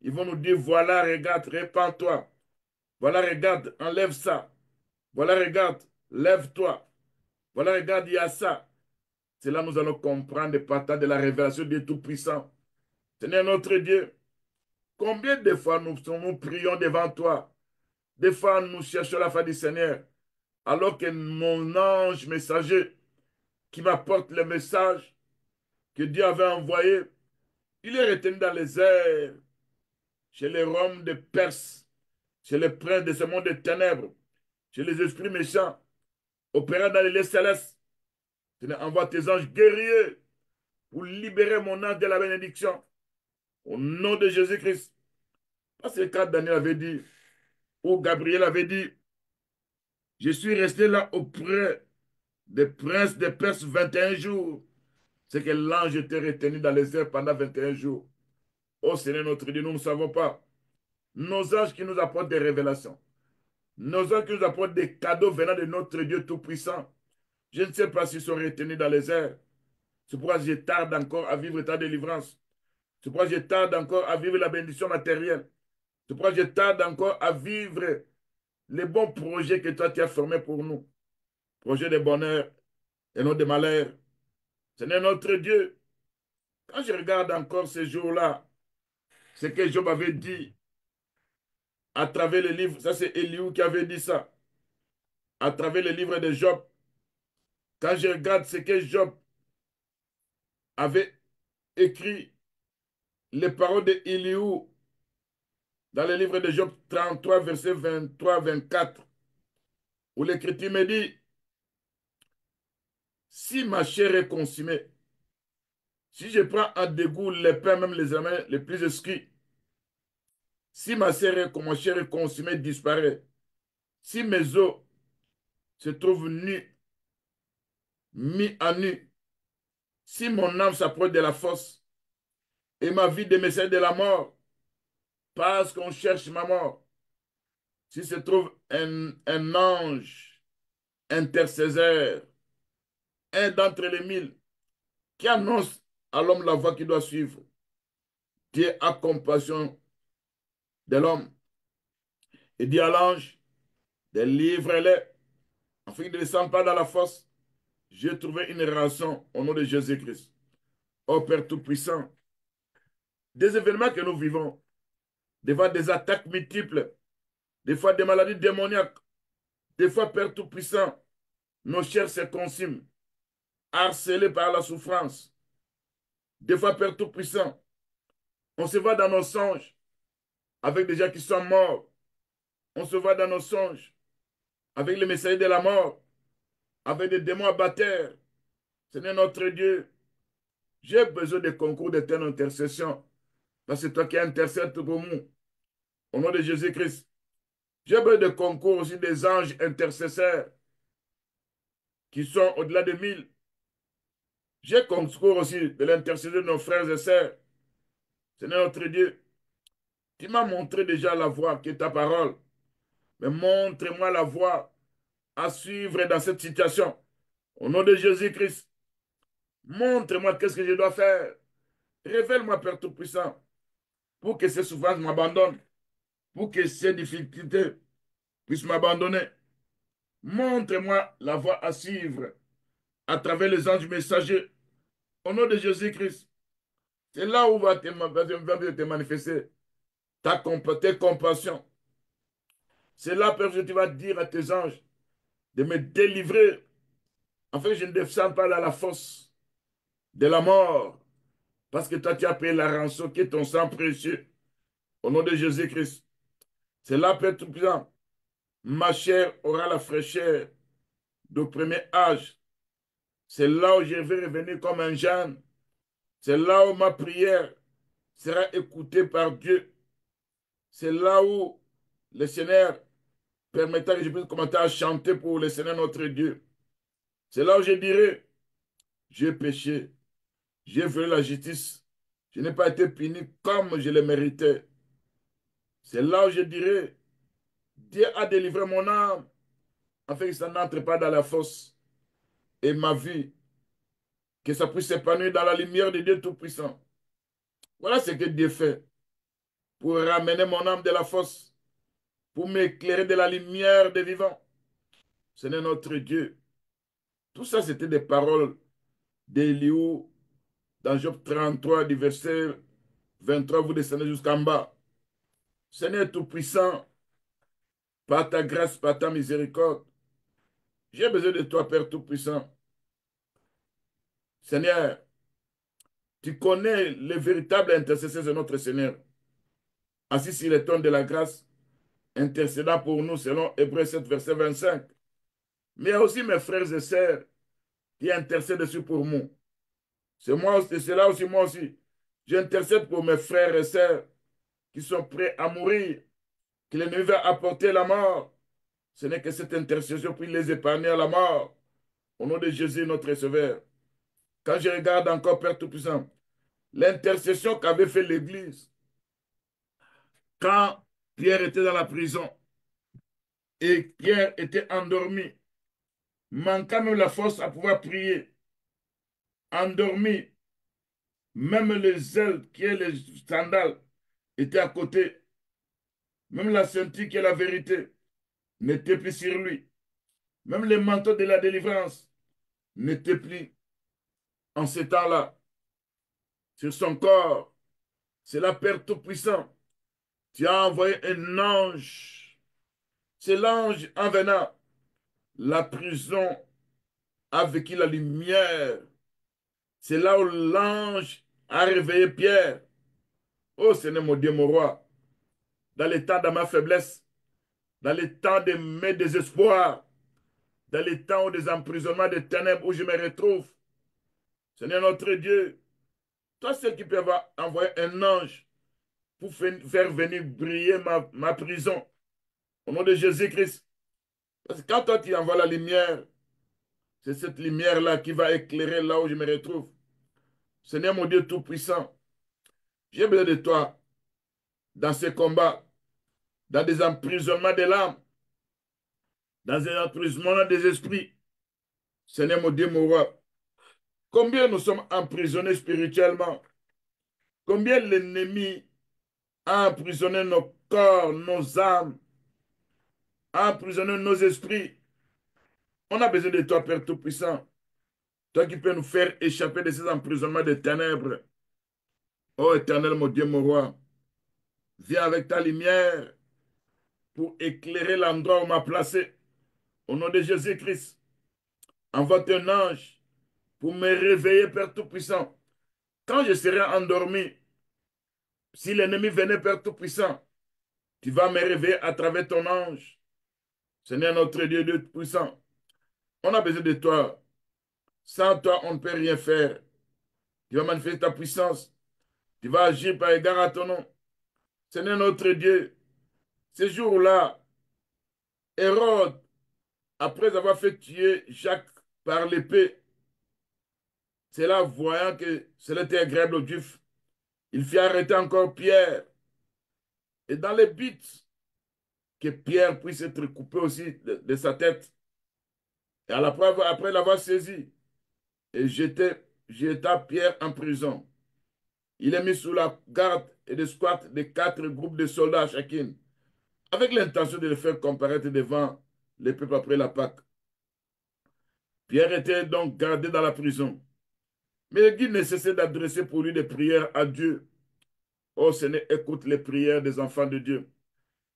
Ils vont nous dire, voilà, regarde, répands-toi. Voilà, regarde, enlève ça. Voilà, regarde, lève-toi. Voilà, regarde, il y a ça. C'est là que nous allons comprendre et partager de la révélation du Tout-Puissant. Seigneur notre Dieu, combien de fois nous prions devant toi? Des fois, nous cherchons la face du Seigneur, alors que mon ange messager qui m'apporte le message que Dieu avait envoyé, il est retenu dans les airs, chez les rois de Perse, chez les princes de ce monde de ténèbres, chez les esprits méchants, opérant dans les lieux célestes. Seigneur, envoie tes anges guerriers pour libérer mon âme de la bénédiction. Au nom de Jésus-Christ. Parce que quand Daniel avait dit, ou Gabriel avait dit, je suis resté là auprès des princes de Perse 21 jours. C'est que l'ange était retenu dans les airs pendant 21 jours. Oh Seigneur notre Dieu, nous ne savons pas. Nos anges qui nous apportent des révélations. Nos anges qui nous apportent des cadeaux venant de notre Dieu Tout-Puissant. Je ne sais pas s'ils sont retenus dans les airs. C'est pourquoi je tarde encore à vivre ta délivrance. C'est pourquoi je tarde encore à vivre la bénédiction matérielle. C'est pourquoi je tarde encore à vivre les bons projets que toi tu as formés pour nous. Projets de bonheur et non de malheur. Seigneur notre Dieu, quand je regarde encore ces jours-là, ce que Job avait dit à travers les livres, ça c'est Eliou qui avait dit ça, à travers les livres de Job, quand je regarde ce que Job avait écrit, les paroles de Eliou dans le livre de Job 33, verset 23-24, où l'Écriture me dit, si ma chair est consumée, si je prends en dégoût les pains, même les amers les plus exquis, si ma chair est consumée, disparaît, si mes os se trouvent nus, mis à nu, si mon âme s'approche de la fosse et ma vie démescelle de la mort, parce qu'on cherche ma mort, si se trouve un ange intercesseur, un d'entre les mille, qui annonce à l'homme la voie qu'il doit suivre, Dieu a compassion de l'homme et dit à l'ange, délivre-les, afin qu'il ne descende pas dans la fosse. J'ai trouvé une rançon au nom de Jésus-Christ. Ô Père Tout-Puissant, des événements que nous vivons, des fois des attaques multiples, des fois des maladies démoniaques, des fois, Père Tout-Puissant, nos chairs se consument, harcelés par la souffrance. Des fois, Père Tout-Puissant, on se voit dans nos songes avec des gens qui sont morts. On se voit dans nos songes avec les messagers de la mort, avec des démons abatteurs. Seigneur notre Dieu, j'ai besoin des concours de ton intercession, parce que c'est toi qui intercèdes pour nous. Au nom de Jésus-Christ, j'ai besoin de concours aussi des anges intercesseurs qui sont au-delà de 1000. J'ai concours aussi de l'intercession de nos frères et sœurs. Seigneur notre Dieu, tu m'as montré déjà la voie qui est ta parole. Mais montre-moi la voie à suivre dans cette situation. Au nom de Jésus-Christ, montre-moi qu'est-ce que je dois faire. Révèle-moi, Père Tout-Puissant, pour que ces souffrances m'abandonnent, pour que ces difficultés puissent m'abandonner. Montre-moi la voie à suivre à travers les anges messagers. Au nom de Jésus-Christ, c'est là où va te manifester tes compassions. C'est là, Père, que tu vas dire à tes anges de me délivrer, afin que je ne descende pas dans la fosse de la mort, parce que toi, tu as payé la rançon qui est ton sang précieux, au nom de Jésus-Christ. C'est là, Père Tout-Puissant, ma chair aura la fraîcheur du premier âge. C'est là où je vais revenir comme un jeune. C'est là où ma prière sera écoutée par Dieu. C'est là où le Seigneur permettra que je puisse commencer à chanter pour le Seigneur notre Dieu. C'est là où je dirai, j'ai péché, j'ai violé la justice. Je n'ai pas été puni comme je le méritais. C'est là où je dirais, Dieu a délivré mon âme afin que ça n'entre pas dans la fosse et ma vie, que ça puisse s'épanouir dans la lumière de Dieu Tout-Puissant. Voilà ce que Dieu fait pour ramener mon âme de la fosse, pour m'éclairer de la lumière des vivants. Ce n'est notre Dieu. Tout ça, c'était des paroles d'Éliou dans Job 33, du verset 23, vous descendez jusqu'en bas. Seigneur Tout-Puissant, par ta grâce, par ta miséricorde, j'ai besoin de toi, Père Tout-Puissant. Seigneur, tu connais le véritable intercesseur de notre Seigneur, assis sur les trône de la grâce, intercédant pour nous selon Hébreux 7, verset 25. Mais il y a aussi mes frères et sœurs qui intercèdent dessus pour moi. C'est là aussi, moi aussi. J'intercède pour mes frères et sœurs qui sont prêts à mourir, que l'ennemi va apporter la mort. Ce n'est que cette intercession pour les épargner à la mort. Au nom de Jésus, notre Sauveur. Quand je regarde encore, Père Tout-Puissant, l'intercession qu'avait fait l'Église quand Pierre était dans la prison et Pierre était endormi, manquant même la force à pouvoir prier, endormi, même les ailes qui est les sandales étaient à côté, même la ceinture qui est la vérité n'était plus sur lui, même les manteaux de la délivrance n'étaient plus en ce temps-là sur son corps. C'est la Père Tout-Puissant. Tu as envoyé un ange. C'est l'ange en venant. La prison a vécu la lumière. C'est là où l'ange a réveillé Pierre. Oh Seigneur mon Dieu, mon roi, dans les temps de ma faiblesse, dans les temps de mes désespoirs, dans les temps des emprisonnements des ténèbres où je me retrouve, Seigneur notre Dieu, toi seul qui peux envoyer un ange pour faire venir briller ma prison. Au nom de Jésus-Christ. Parce que quand toi tu envoies la lumière, c'est cette lumière-là qui va éclairer là où je me retrouve. Seigneur mon Dieu Tout-Puissant, j'ai besoin de toi dans ces combats, dans des emprisonnements de l'âme, dans un emprisonnement des esprits. Seigneur mon Dieu, mon roi, combien nous sommes emprisonnés spirituellement, combien l'ennemi a emprisonné nos corps, nos âmes, a emprisonné nos esprits. On a besoin de toi, Père Tout-Puissant, toi qui peux nous faire échapper de ces emprisonnements de ténèbres. Ô Éternel, mon Dieu, mon roi, viens avec ta lumière pour éclairer l'endroit où on m'a placé. Au nom de Jésus-Christ, envoie un ange pour me réveiller, Père Tout-Puissant. Quand je serai endormi, si l'ennemi venait, Père Tout-Puissant, tu vas me réveiller à travers ton ange. Seigneur notre Dieu, Dieu Tout-Puissant, on a besoin de toi. Sans toi, on ne peut rien faire. Tu vas manifester ta puissance. Tu vas agir par égard à ton nom. Seigneur notre Dieu, ce jour-là, Hérode, après avoir fait tuer Jacques par l'épée, c'est là, voyant que cela était agréable aux Juifs, il fit arrêter encore Pierre. Et dans les buts, que Pierre puisse être coupé aussi de sa tête. Et à la preuve, après l'avoir saisi, et jeta Pierre en prison. Il est mis sous la garde et de squat de 4 groupes de soldats chacune, avec l'intention de le faire comparaître devant les peuples après la Pâque. Pierre était donc gardé dans la prison. Mais le guide ne cessait d'adresser pour lui des prières à Dieu. Oh Seigneur, écoute les prières des enfants de Dieu.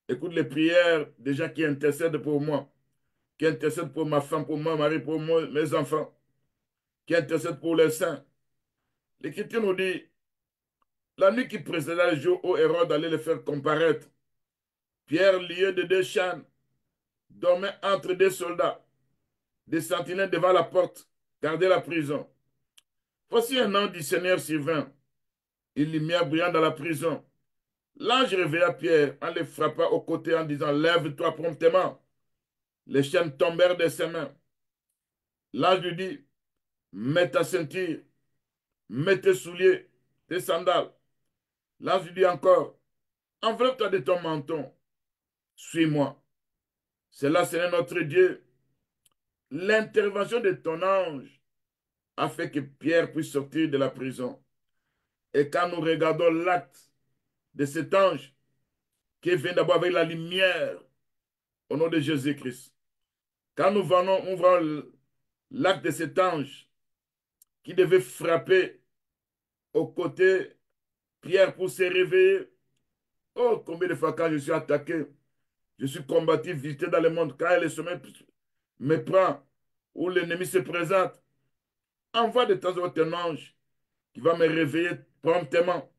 Écoute les prières des gens qui intercèdent pour moi, qui intercèdent pour ma femme, pour mon mari, pour moi, mes enfants, qui intercèdent pour les saints. L'Écriture nous dit, la nuit qui précéda le jour où Hérode allait le faire comparaître, Pierre, lié de 2 chânes, dormait entre 2 soldats, des sentinelles devant la porte, gardait la prison. Voici un ange du Seigneur survint, une lumière brillant dans la prison. L'ange réveilla Pierre en le frappant au côté en disant, lève-toi promptement. Les chaînes tombèrent de ses mains. L'ange lui dit, mets ta ceinture. mets tes souliers, tes sandales. L'ange lui dit encore, enveloppe-toi de ton menton, suis-moi. C'est là, Seigneur notre Dieu, l'intervention de ton ange a fait que Pierre puisse sortir de la prison. Et quand nous regardons l'acte de cet ange, qui vient d'abord avec la lumière, au nom de Jésus-Christ, quand nous voyons l'acte de cet ange qui devait frapper au côté Pierre pour se réveiller, oh, combien de fois quand je suis attaqué, je suis combatif, visité dans le monde, quand le sommeil me prend, ou l'ennemi se présente, envoie de temps en temps un ange qui va me réveiller promptement.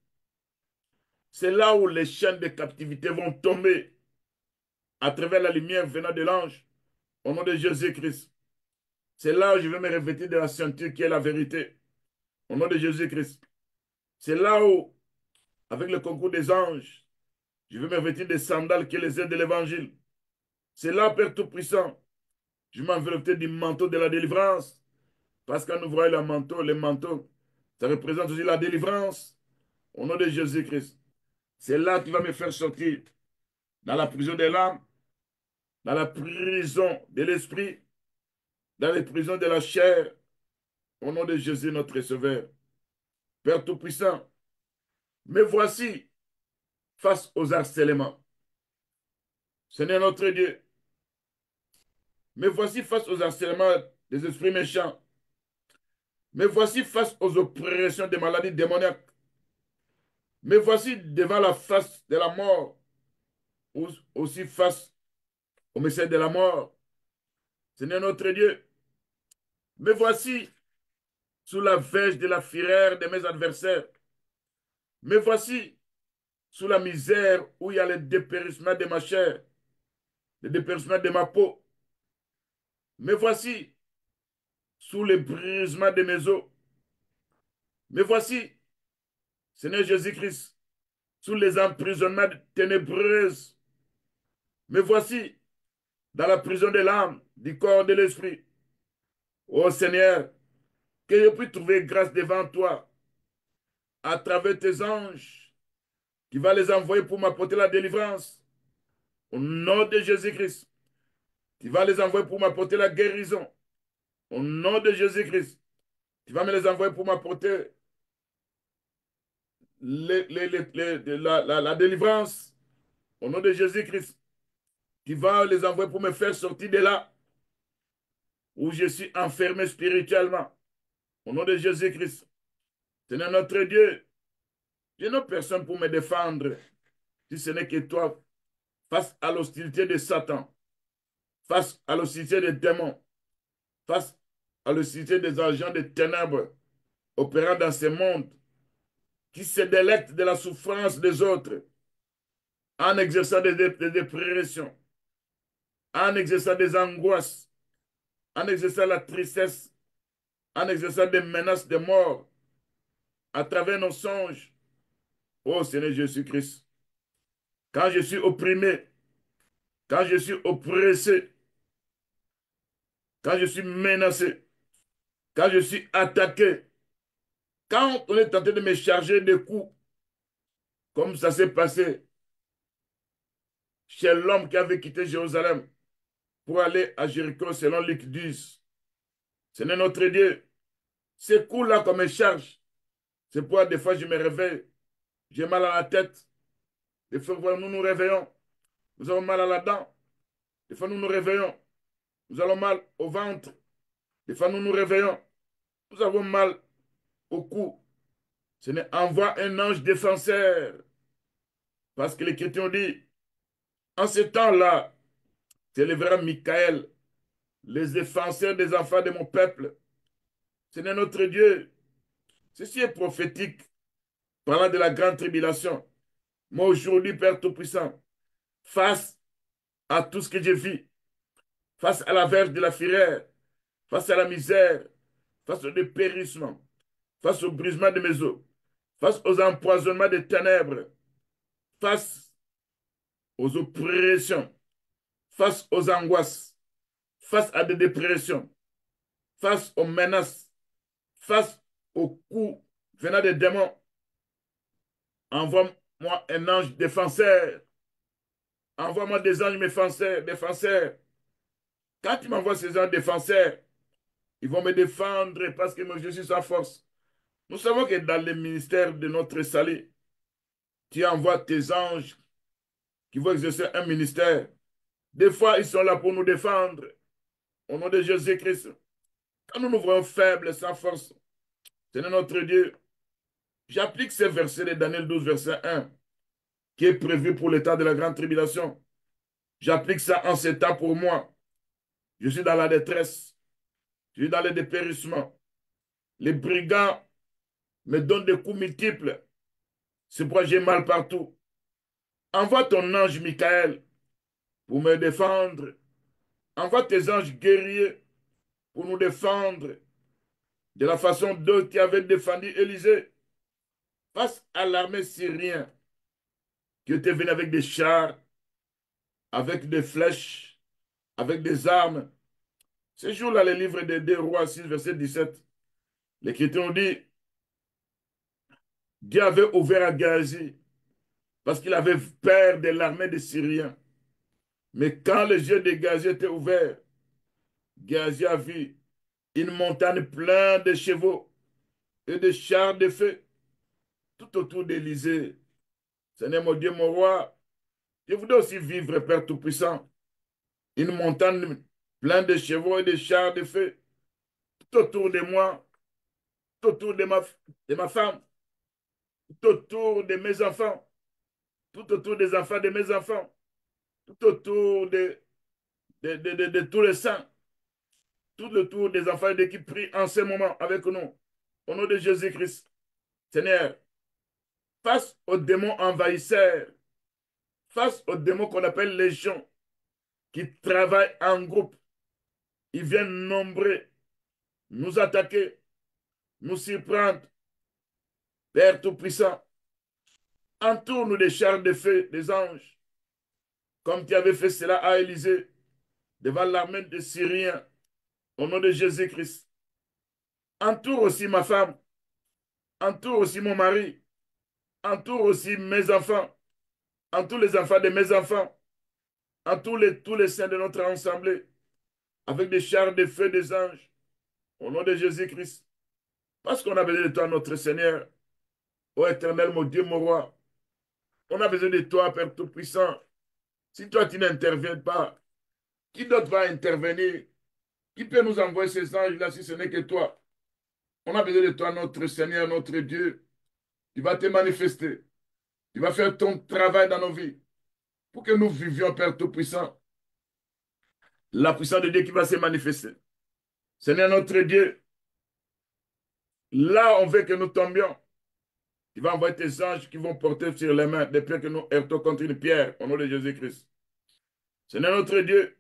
C'est là où les chaînes de captivité vont tomber à travers la lumière venant de l'ange, au nom de Jésus-Christ. C'est là où je vais me revêtir de la ceinture qui est la vérité, au nom de Jésus-Christ. C'est là où, avec le concours des anges, je vais me revêtir des sandales qui est les ailes de l'évangile. C'est là, Père Tout-Puissant, je m'enveloppe du manteau de la délivrance. Parce que quand nous voyons le manteau, ça représente aussi la délivrance, au nom de Jésus-Christ. C'est là que tu vas me faire sortir dans la prison des larmes, dans la prison de l'esprit, dans les prisons de la chair, au nom de Jésus, notre Sauveur. Père Tout-Puissant, me voici face aux harcèlements. Seigneur notre Dieu, me voici face aux harcèlements des esprits méchants. Me voici face aux oppressions des maladies démoniaques. Me voici devant la face de la mort, ou aussi face au message de la mort. Seigneur notre Dieu, me voici sous la verge de la fureur de mes adversaires. Me voici sous la misère où il y a le dépérissement de ma chair, le dépérissement de ma peau. Me voici sous le brisement de mes os. Me voici, Seigneur Jésus-Christ, sous les emprisonnements ténébreux. Me voici dans la prison de l'âme, du corps et de l'esprit. Ô Seigneur, que je puisse trouver grâce devant toi à travers tes anges qui va les envoyer pour m'apporter la délivrance. Au nom de Jésus-Christ, tu vas les envoyer pour m'apporter la guérison. Au nom de Jésus-Christ, tu vas me les envoyer pour m'apporter la délivrance. Au nom de Jésus-Christ, tu vas les envoyer pour me faire sortir de là où je suis enfermé spirituellement. Au nom de Jésus-Christ, Seigneur notre Dieu, je n'ai personne pour me défendre si ce n'est que toi face à l'hostilité de Satan, face à l'hostilité des démons, face à l'hostilité des agents des ténèbres opérant dans ce monde, qui se délectent de la souffrance des autres, en exerçant des dépressions, en exerçant des angoisses, en exerçant la tristesse, en exerçant des menaces de mort, à travers nos songes. Ô Seigneur Jésus-Christ, quand je suis opprimé, quand je suis oppressé, quand je suis menacé, quand je suis attaqué, quand on est tenté de me charger de coups, comme ça s'est passé chez l'homme qui avait quitté Jérusalem pour aller à Jéricho selon Luc 10. Seigneur notre Dieu, ces coups-là qu'on me charge, c'est pourquoi des fois je me réveille, j'ai mal à la tête. Des fois nous nous réveillons, nous avons mal à la dent. Des fois nous nous réveillons, nous avons mal au ventre. Des fois nous nous réveillons, nous avons mal au cou. Seigneur, envoie un ange défenseur. Parce que l'Écriture dit, en ce temps-là, tu élèveras Michael, les défenseurs des enfants de mon peuple. Seigneur notre Dieu, ceci est prophétique, parlant de la grande tribulation. Moi aujourd'hui, Père Tout-Puissant, face à tout ce que je vis, face à la verge de la fureur, face à la misère, face au dépérissement, face au brisement de mes os, face aux empoisonnements des ténèbres, face aux oppressions, face aux angoisses, face à des dépressions, face aux menaces, face aux coups venant des démons, envoie-moi un ange défenseur. Envoie-moi des anges défenseurs. Quand tu m'envoies ces anges défenseurs, ils vont me défendre parce que moi, je suis sa force. Nous savons que dans le ministère de notre salut, tu envoies tes anges qui vont exercer un ministère. Des fois, ils sont là pour nous défendre. Au nom de Jésus-Christ. Quand nous nous voyons faibles, sans force, Seigneur notre Dieu, j'applique ces versets de Daniel 12, verset 1, qui est prévu pour l'état de la grande tribulation. J'applique ça en ce temps pour moi. Je suis dans la détresse. Je suis dans le dépérissement. Les brigands me donnent des coups multiples. C'est pourquoi j'ai mal partout. Envoie ton ange Michael pour me défendre. Envoie tes anges guerriers pour nous défendre de la façon dont tu avais défendu Élisée face à l'armée syrienne qui était venue avec des chars, avec des flèches, avec des armes. Ce jour-là, le livre des 2 Rois 6, verset 17, l'Écriture nous dit, Dieu avait ouvert à Gazi parce qu'il avait peur de l'armée des Syriens. Mais quand les yeux de Gazi étaient ouverts, Gazi a vu une montagne pleine de chevaux et de chars de feu tout autour d'Élysée. Seigneur mon Dieu, mon roi, je voudrais aussi vivre, Père Tout-Puissant, une montagne pleine de chevaux et de chars de feu tout autour de moi, tout autour de ma femme, tout autour de mes enfants, tout autour des enfants de mes enfants, tout autour de tous les saints, tout autour des enfants de qui prient en ce moment avec nous. Au nom de Jésus-Christ, Seigneur, face aux démons envahisseurs, face aux démons qu'on appelle légions, qui travaillent en groupe, ils viennent nombreux, nous attaquer, nous surprendre. Père Tout-Puissant, entoure-nous des chars de feu, des anges, comme tu avais fait cela à Élysée, devant l'armée des Syriens, au nom de Jésus-Christ. Entoure aussi ma femme, entoure aussi mon mari, entoure aussi mes enfants, entoure les enfants de mes enfants, entoure tous les saints de notre assemblée, avec des chars de feu des anges, au nom de Jésus-Christ. Parce qu'on a besoin de toi, notre Seigneur, ô Éternel, mon Dieu, mon roi. On a besoin de toi, Père Tout-Puissant. Si toi, tu n'interviens pas, qui d'autre va intervenir? Qui peut nous envoyer ces anges-là si ce n'est que toi? On a besoin de toi, notre Seigneur, notre Dieu. Tu vas te manifester. Tu vas faire ton travail dans nos vies pour que nous vivions, Père Tout-Puissant, la puissance de Dieu qui va se manifester. Seigneur, notre Dieu, là, on veut que nous tombions. Tu vas envoyer tes anges qui vont porter sur les mains des pierres que nous heurtons contre une pierre, au nom de Jésus-Christ. Seigneur, notre Dieu,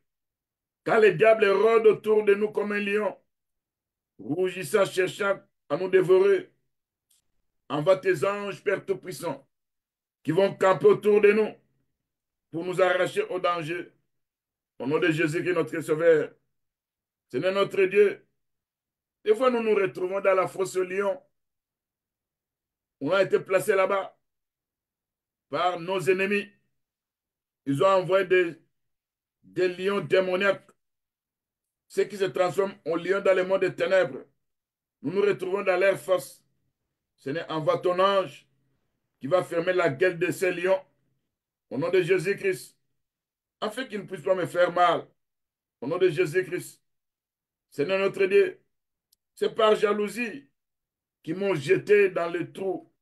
quand le diable rôde autour de nous comme un lion, rougissant, cherchant à nous dévorer, envoie tes anges, Père Tout-Puissant, qui vont camper autour de nous pour nous arracher au danger. Au nom de Jésus qui est notre Sauveur. Seigneur notre Dieu, des fois nous nous retrouvons dans la fosse au lion. On a été placé là-bas par nos ennemis. Ils ont envoyé des lions démoniaques, ceux qui se transforment en lions dans le monde des ténèbres. Nous nous retrouvons dans leur force. Seigneur, envoie ton ange qui va fermer la gueule de ces lions au nom de Jésus-Christ, afin qu'ils ne puissent pas me faire mal. Au nom de Jésus-Christ. Seigneur notre Dieu, c'est par jalousie qu'ils m'ont jeté dans le trou,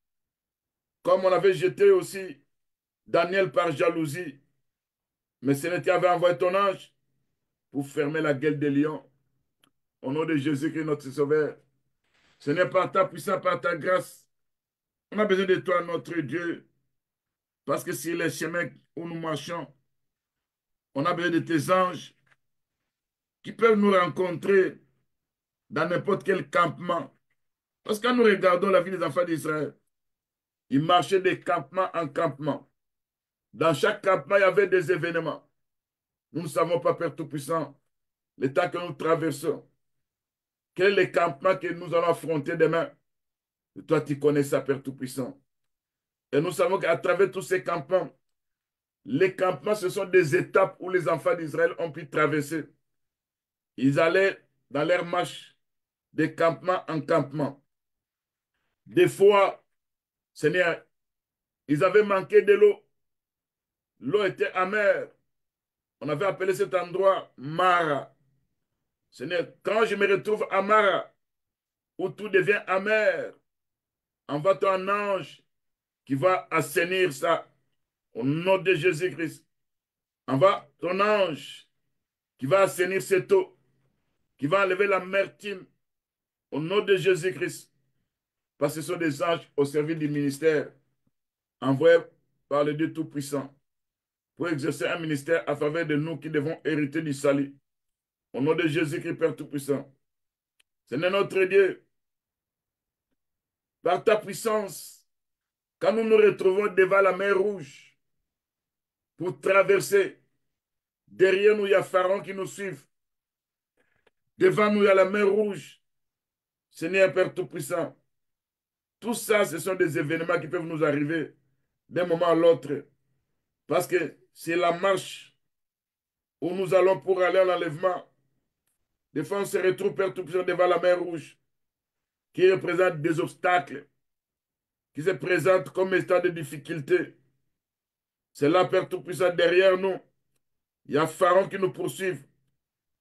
comme on avait jeté aussi Daniel par jalousie. Mais Seigneur, tu avais envoyé ton ange pour fermer la gueule des lions. Au nom de Jésus-Christ, notre Sauveur. Seigneur, par ta puissance, par ta grâce, on a besoin de toi, notre Dieu, parce que sur les chemins où nous marchons, on a besoin de tes anges qui peuvent nous rencontrer dans n'importe quel campement. Parce que quand nous regardons la vie des enfants d'Israël, ils marchaient de campement en campement. Dans chaque campement, il y avait des événements. Nous ne savons pas, Père Tout-Puissant, l'état que nous traversons. Quel est le campement que nous allons affronter demain? Toi, tu connais ça, Père Tout-Puissant. Et nous savons qu'à travers tous ces campements, les campements, ce sont des étapes où les enfants d'Israël ont pu traverser. Ils allaient dans leur marche de campement en campement. Des fois, Seigneur, ils avaient manqué de l'eau. L'eau était amère. On avait appelé cet endroit Mara. Seigneur, quand je me retrouve à Mara, où tout devient amer, envoie ton ange qui va assainir ça au nom de Jésus-Christ. Envoie ton ange qui va assainir cette eau, qui va enlever l'amertume au nom de Jésus-Christ. Parce que ce sont des anges au service du ministère, envoyés par le Dieu Tout-Puissant, pour exercer un ministère à faveur de nous qui devons hériter du salut. Au nom de Jésus-Christ, Père Tout-Puissant. Seigneur notre Dieu, par ta puissance, quand nous nous retrouvons devant la mer Rouge pour traverser, derrière nous, il y a Pharaon qui nous suit. Devant nous, il y a la mer Rouge. Seigneur Père Tout-Puissant, tout ça, ce sont des événements qui peuvent nous arriver d'un moment à l'autre. Parce que c'est la marche où nous allons pour aller à l'enlèvement. Des fois, on se retrouve, Père Tout-Puissant, devant la mer Rouge, qui représente des obstacles, qui se présentent comme état de difficulté. C'est là, Père Tout-Puissant, derrière nous. Il y a Pharaon qui nous poursuit.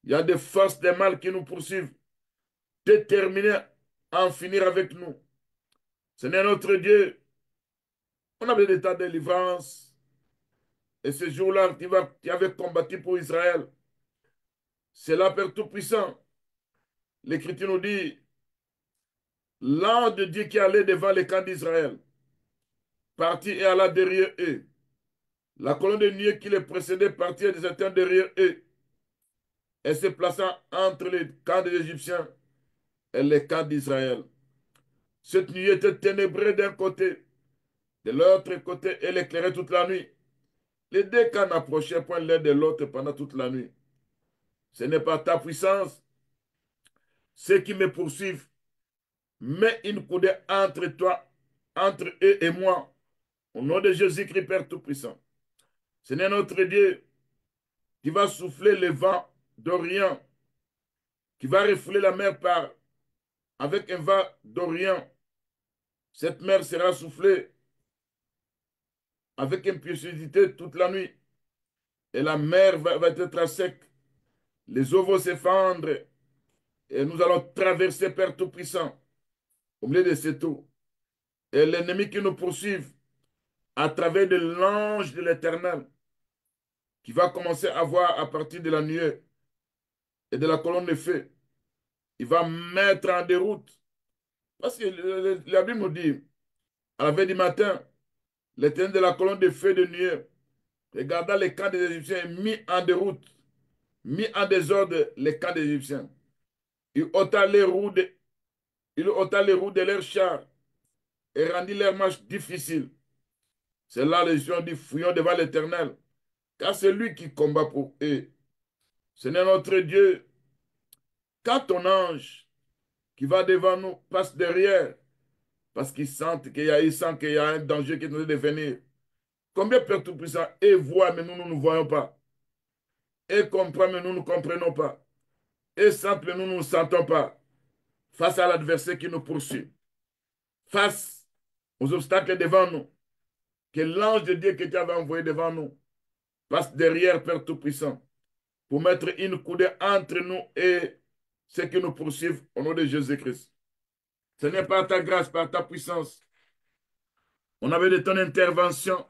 Il y a des forces des mal qui nous poursuivent, déterminés à en finir avec nous. Seigneur notre Dieu, on a besoin d'état de délivrance. Et ce jour-là, tu avais combattu pour Israël. C'est là, Père Tout-Puissant. L'Écriture nous dit, l'ange de Dieu qui allait devant les camps d'Israël, partit et alla derrière eux. La colonne de nuée qui les précédait partit et descendait derrière eux, et se plaçant entre les camps des Égyptiens et les camps d'Israël. Cette nuit était ténébreuse d'un côté, de l'autre côté, elle éclairait toute la nuit. Les deux camps n'approchaient point l'un de l'autre pendant toute la nuit. Ce n'est pas ta puissance. Ceux qui me poursuivent, mets une coudée entre toi, entre eux et moi. Au nom de Jésus-Christ, Père Tout-Puissant. Seigneur notre Dieu, qui va souffler le vent d'Orient, qui va refouler la mer avec un vent d'Orient. Cette mer sera soufflée avec impétuosité toute la nuit. Et la mer va être à sec. Les eaux vont s'effondrer. Et nous allons traverser, Père Tout-Puissant, au milieu de cette eau. Et l'ennemi qui nous poursuit à travers de l'ange de l'Éternel, qui va commencer à voir à partir de la nuée et de la colonne de feu, il va mettre en déroute. Parce que la Bible nous dit, à la veille du matin, l'Éternel de la colonne de feu et de nuée regarda les camps des Égyptiens mis en déroute, mis en désordre les camps des Égyptiens. Il ôta les roues de leurs chars et rendit leur marche difficile. C'est là les gens dit fouillons devant l'Éternel, car c'est lui qui combat pour eux. Seigneur notre Dieu, quand ton ange qui va devant nous passe derrière, parce qu'il sent il sent qu'il y a un danger qui est en train de venir. Combien Père Tout-Puissant et voit, mais nous ne nous voyons pas. Et comprend, mais nous ne comprenons pas. Et sent, mais nous ne nous sentons pas. Face à l'adversaire qui nous poursuit. Face aux obstacles devant nous. Que l'ange de Dieu que tu avais envoyé devant nous passe derrière, Père Tout-Puissant, pour mettre une coudée entre nous et ceux qui nous poursuivent au nom de Jésus-Christ. Ce n'est pas ta grâce, par ta puissance. On avait de ton intervention.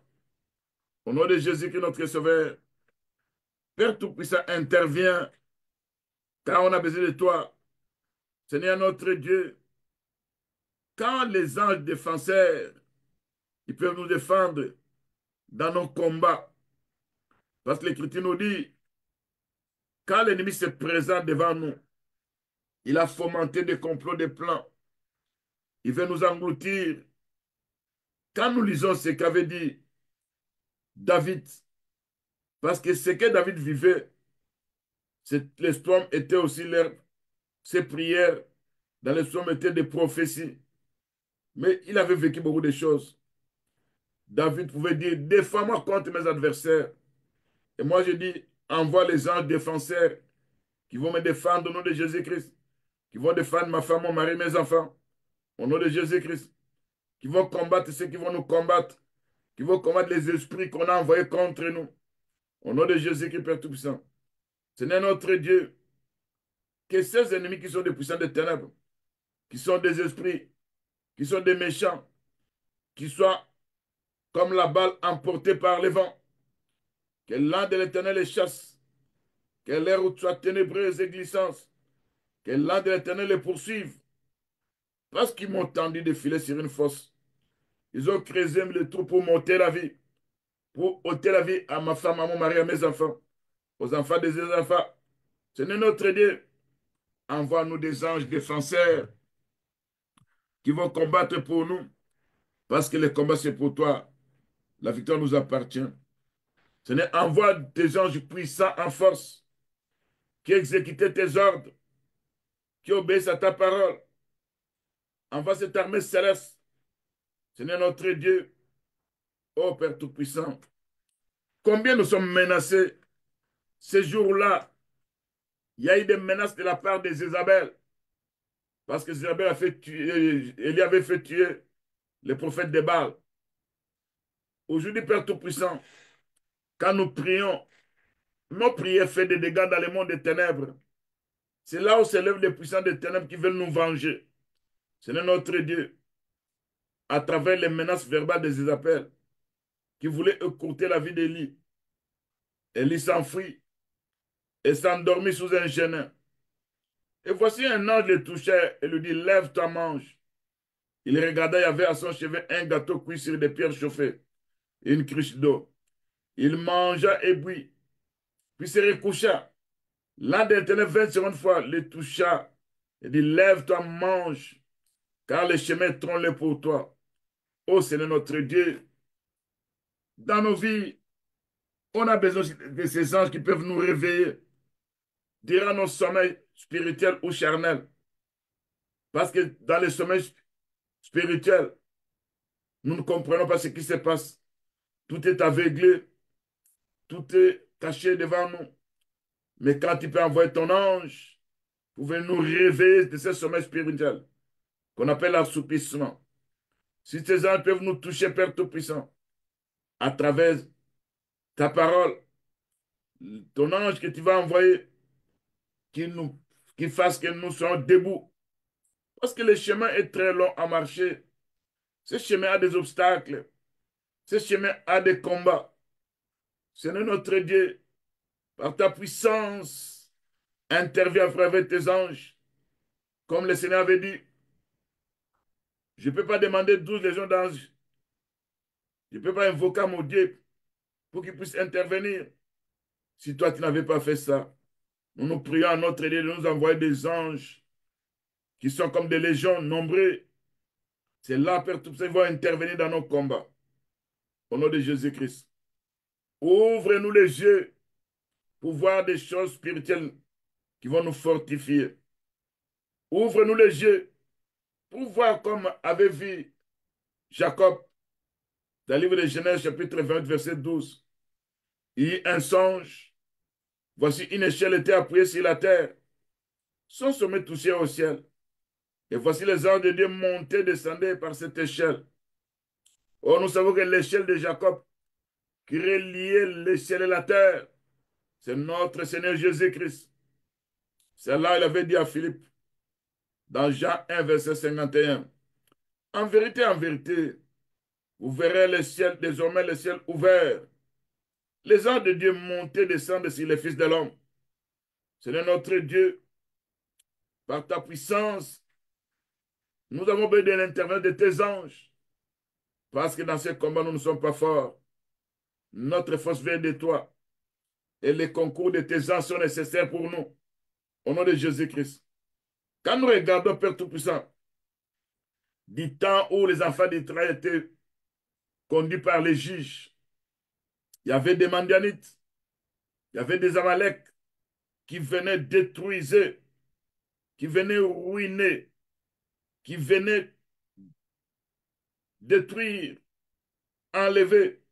Au nom de Jésus-Christ, notre Sauveur. Père Tout-Puissant, intervient car on a besoin de toi. Seigneur notre Dieu, quand les anges défenseurs, ils peuvent nous défendre dans nos combats. Parce que l'Écriture nous dit, quand l'ennemi se présente devant nous, il a fomenté des complots, des plans. Il veut nous engloutir. Quand nous lisons ce qu'avait dit David, parce que ce que David vivait, les psaumes étaient aussi ses prières, dans les psaumes étaient des prophéties. Mais il avait vécu beaucoup de choses. David pouvait dire, défends-moi contre mes adversaires. Et moi, je dis, envoie les anges défenseurs qui vont me défendre au nom de Jésus-Christ, qui vont défendre ma femme, mon mari, mes enfants, au nom de Jésus-Christ, qui vont combattre ceux qui vont nous combattre, qui vont combattre les esprits qu'on a envoyés contre nous, au nom de Jésus-Christ, Père Tout-Puissant. Ce n'est notre Dieu que ces ennemis qui sont des puissants des ténèbres, qui sont des esprits, qui sont des méchants, qui soient comme la balle emportée par les vents, que l'an de l'Éternel les chasse, que l'air soit ténébreuse et glissante, que l'an de l'Éternel les poursuive, parce qu'ils m'ont tendu de filer sur une fosse. Ils ont creusé le trou pour monter la vie, pour ôter la vie à ma femme, à mon mari, à mes enfants, aux enfants des enfants. Ce n'est notre Dieu. Envoie-nous des anges défenseurs qui vont combattre pour nous, parce que le combat c'est pour toi. La victoire nous appartient. Ce n'est envoie des anges puissants en force, qui exécutent tes ordres, qui obéissent à ta parole. Envoie cette armée céleste. Ce n'est notre Dieu, ô Père Tout-Puissant. Combien nous sommes menacés ces jours-là? Il y a eu des menaces de la part des Isabelle, parce que Isabelle a fait tuer, Élie avait fait tuer les prophètes de Baal. Aujourd'hui, Père Tout-Puissant, quand nous prions, nos prières font des dégâts dans le monde des ténèbres. C'est là où s'élèvent les puissants des ténèbres qui veulent nous venger. Ce n'est notre Dieu, à travers les menaces verbales des Isabelle, qui voulaient écourter la vie d'Élie. Élie s'enfuit et s'endormit sous un genin. Et voici un ange le touchait et lui dit, lève-toi, mange. Il regarda, il y avait à son chevet un gâteau cuit sur des pierres chauffées et une cruche d'eau. Il mangea et but, puis se recoucha. L'un d'Éternel 20 secondes fois le toucha et dit, lève-toi, mange, car le chemin est tronlé pour toi. Oh Seigneur notre Dieu, dans nos vies, on a besoin de ces anges qui peuvent nous réveiller durant nos sommeils spirituels ou charnels. Parce que dans les sommeils spirituels, nous ne comprenons pas ce qui se passe. Tout est aveuglé, tout est caché devant nous. Mais quand tu peux envoyer ton ange, pour venir nous réveiller de ce sommeil spirituel qu'on appelle l'assoupissement. Si ces anges peuvent nous toucher, Père Tout-Puissant, à travers ta parole, ton ange que tu vas envoyer, qui nous, qui fasse que nous soyons debout. Parce que le chemin est très long à marcher. Ce chemin a des obstacles. Ce chemin a des combats. Seigneur notre Dieu, par ta puissance, interviens à travers tes anges. Comme le Seigneur avait dit, je ne peux pas demander 12 légions d'anges. Je ne peux pas invoquer mon Dieu pour qu'il puisse intervenir. Si toi, tu n'avais pas fait ça, nous prions à notre Dieu de nous envoyer des anges qui sont comme des légions nombreux. C'est là, Père Tout-Puissant, ils vont intervenir dans nos combats. Au nom de Jésus-Christ. Ouvre-nous les yeux pour voir des choses spirituelles qui vont nous fortifier. Ouvre-nous les yeux pour voir comme avait vu Jacob dans le livre de Genèse, chapitre 20, verset 12. Il y eut un songe. Voici une échelle était appuyée sur la terre. Son sommet touchait au ciel. Et voici les anges de Dieu montaient, descendaient par cette échelle. Or, nous savons que l'échelle de Jacob, qui reliait l'échelle et la terre, c'est notre Seigneur Jésus-Christ. C'est là il avait dit à Philippe, dans Jean 1, verset 51. En vérité, vous verrez le ciel, désormais le ciel ouvert. Les anges de Dieu montaient, descendent sur les fils de l'homme. Seigneur notre Dieu, par ta puissance, nous avons besoin de l'intervention de tes anges. Parce que dans ce combat, nous ne sommes pas forts. Notre force vient de toi. Et les concours de tes anges sont nécessaires pour nous. Au nom de Jésus-Christ. Quand nous regardons, Père Tout-Puissant, du temps où les enfants d'Israël étaient conduits par les juges, il y avait des Mandianites, il y avait des Amaleks qui venaient détruire, qui venaient ruiner, qui venaient détruire, enlever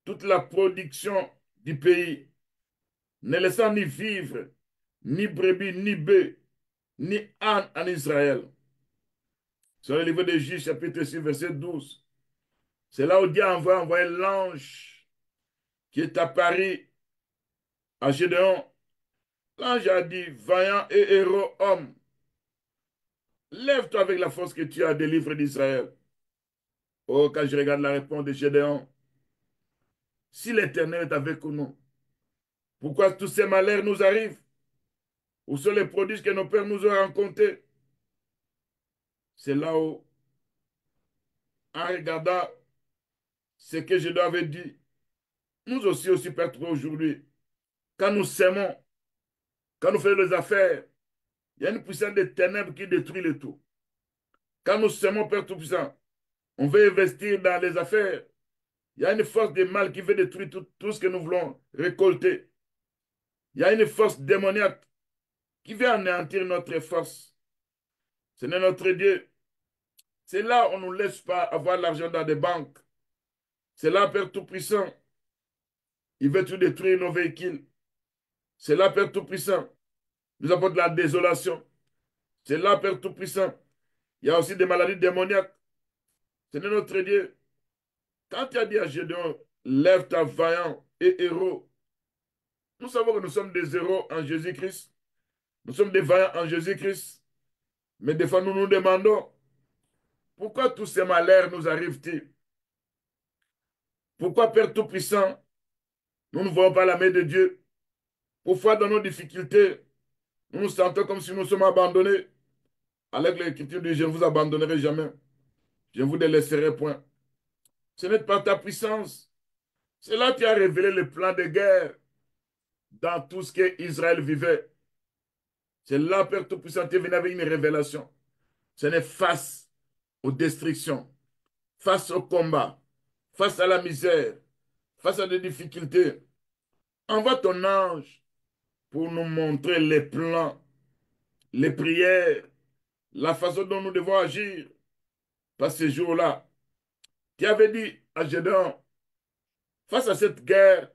toute la production du pays, ne laissant ni vivre, ni brebis, ni bœufs, ni âne en Israël. Sur le livre de Juges, chapitre 6, verset 12. C'est là où Dieu a envoyé l'ange qui est apparu à Gédéon. L'ange a dit, vaillant et héros homme, lève-toi avec la force que tu as des livres d'Israël. Oh, quand je regarde la réponse de Gédéon, si l'Éternel est avec nous, pourquoi tous ces malheurs nous arrivent? Où sont les prodiges que nos pères nous ont rencontrés? C'est là où, en regardant ce que Gédéon avait dit, nous aussi perturbés aujourd'hui. Quand nous s'aimons, quand nous faisons les affaires, il y a une puissance des ténèbres qui détruit le tout. Quand nous s'aimons, Père Tout-Puissant, on veut investir dans les affaires. Il y a une force de mal qui veut détruire tout ce que nous voulons récolter. Il y a une force démoniaque qui veut anéantir notre force. Ce n'est notre Dieu. C'est là où on ne nous laisse pas avoir l'argent dans des banques. C'est là, Père Tout-Puissant, il veut tout détruire nos véhicules. C'est là, Père Tout-Puissant, nous apporte la désolation. C'est là, Père Tout-Puissant, il y a aussi des maladies démoniaques. Ce n'est notre Dieu. Quand tu as dit à Gédéon, lève-toi vaillant et héros, nous savons que nous sommes des héros en Jésus-Christ. Nous sommes des vaillants en Jésus-Christ. Mais des fois, nous nous demandons, pourquoi tous ces malheurs nous arrivent-ils? Pourquoi, Père Tout-Puissant, nous ne voyons pas la main de Dieu? Pourquoi, dans nos difficultés, nous nous sentons comme si nous sommes abandonnés? Avec l'écriture dit, je ne vous abandonnerai jamais. Je ne vous délaisserai point. Ce n'est pas ta puissance. C'est là que tu as révélé le plan de guerre dans tout ce que Israël vivait. C'est là, Père Tout-Puissant, tu es venu avec une révélation. Ce n'est face aux destructions, face au combat, face à la misère, face à des difficultés. Envoie ton ange pour nous montrer les plans, les prières, la façon dont nous devons agir. Parce que ces jours-là, tu avais dit à Gédéon, face à cette guerre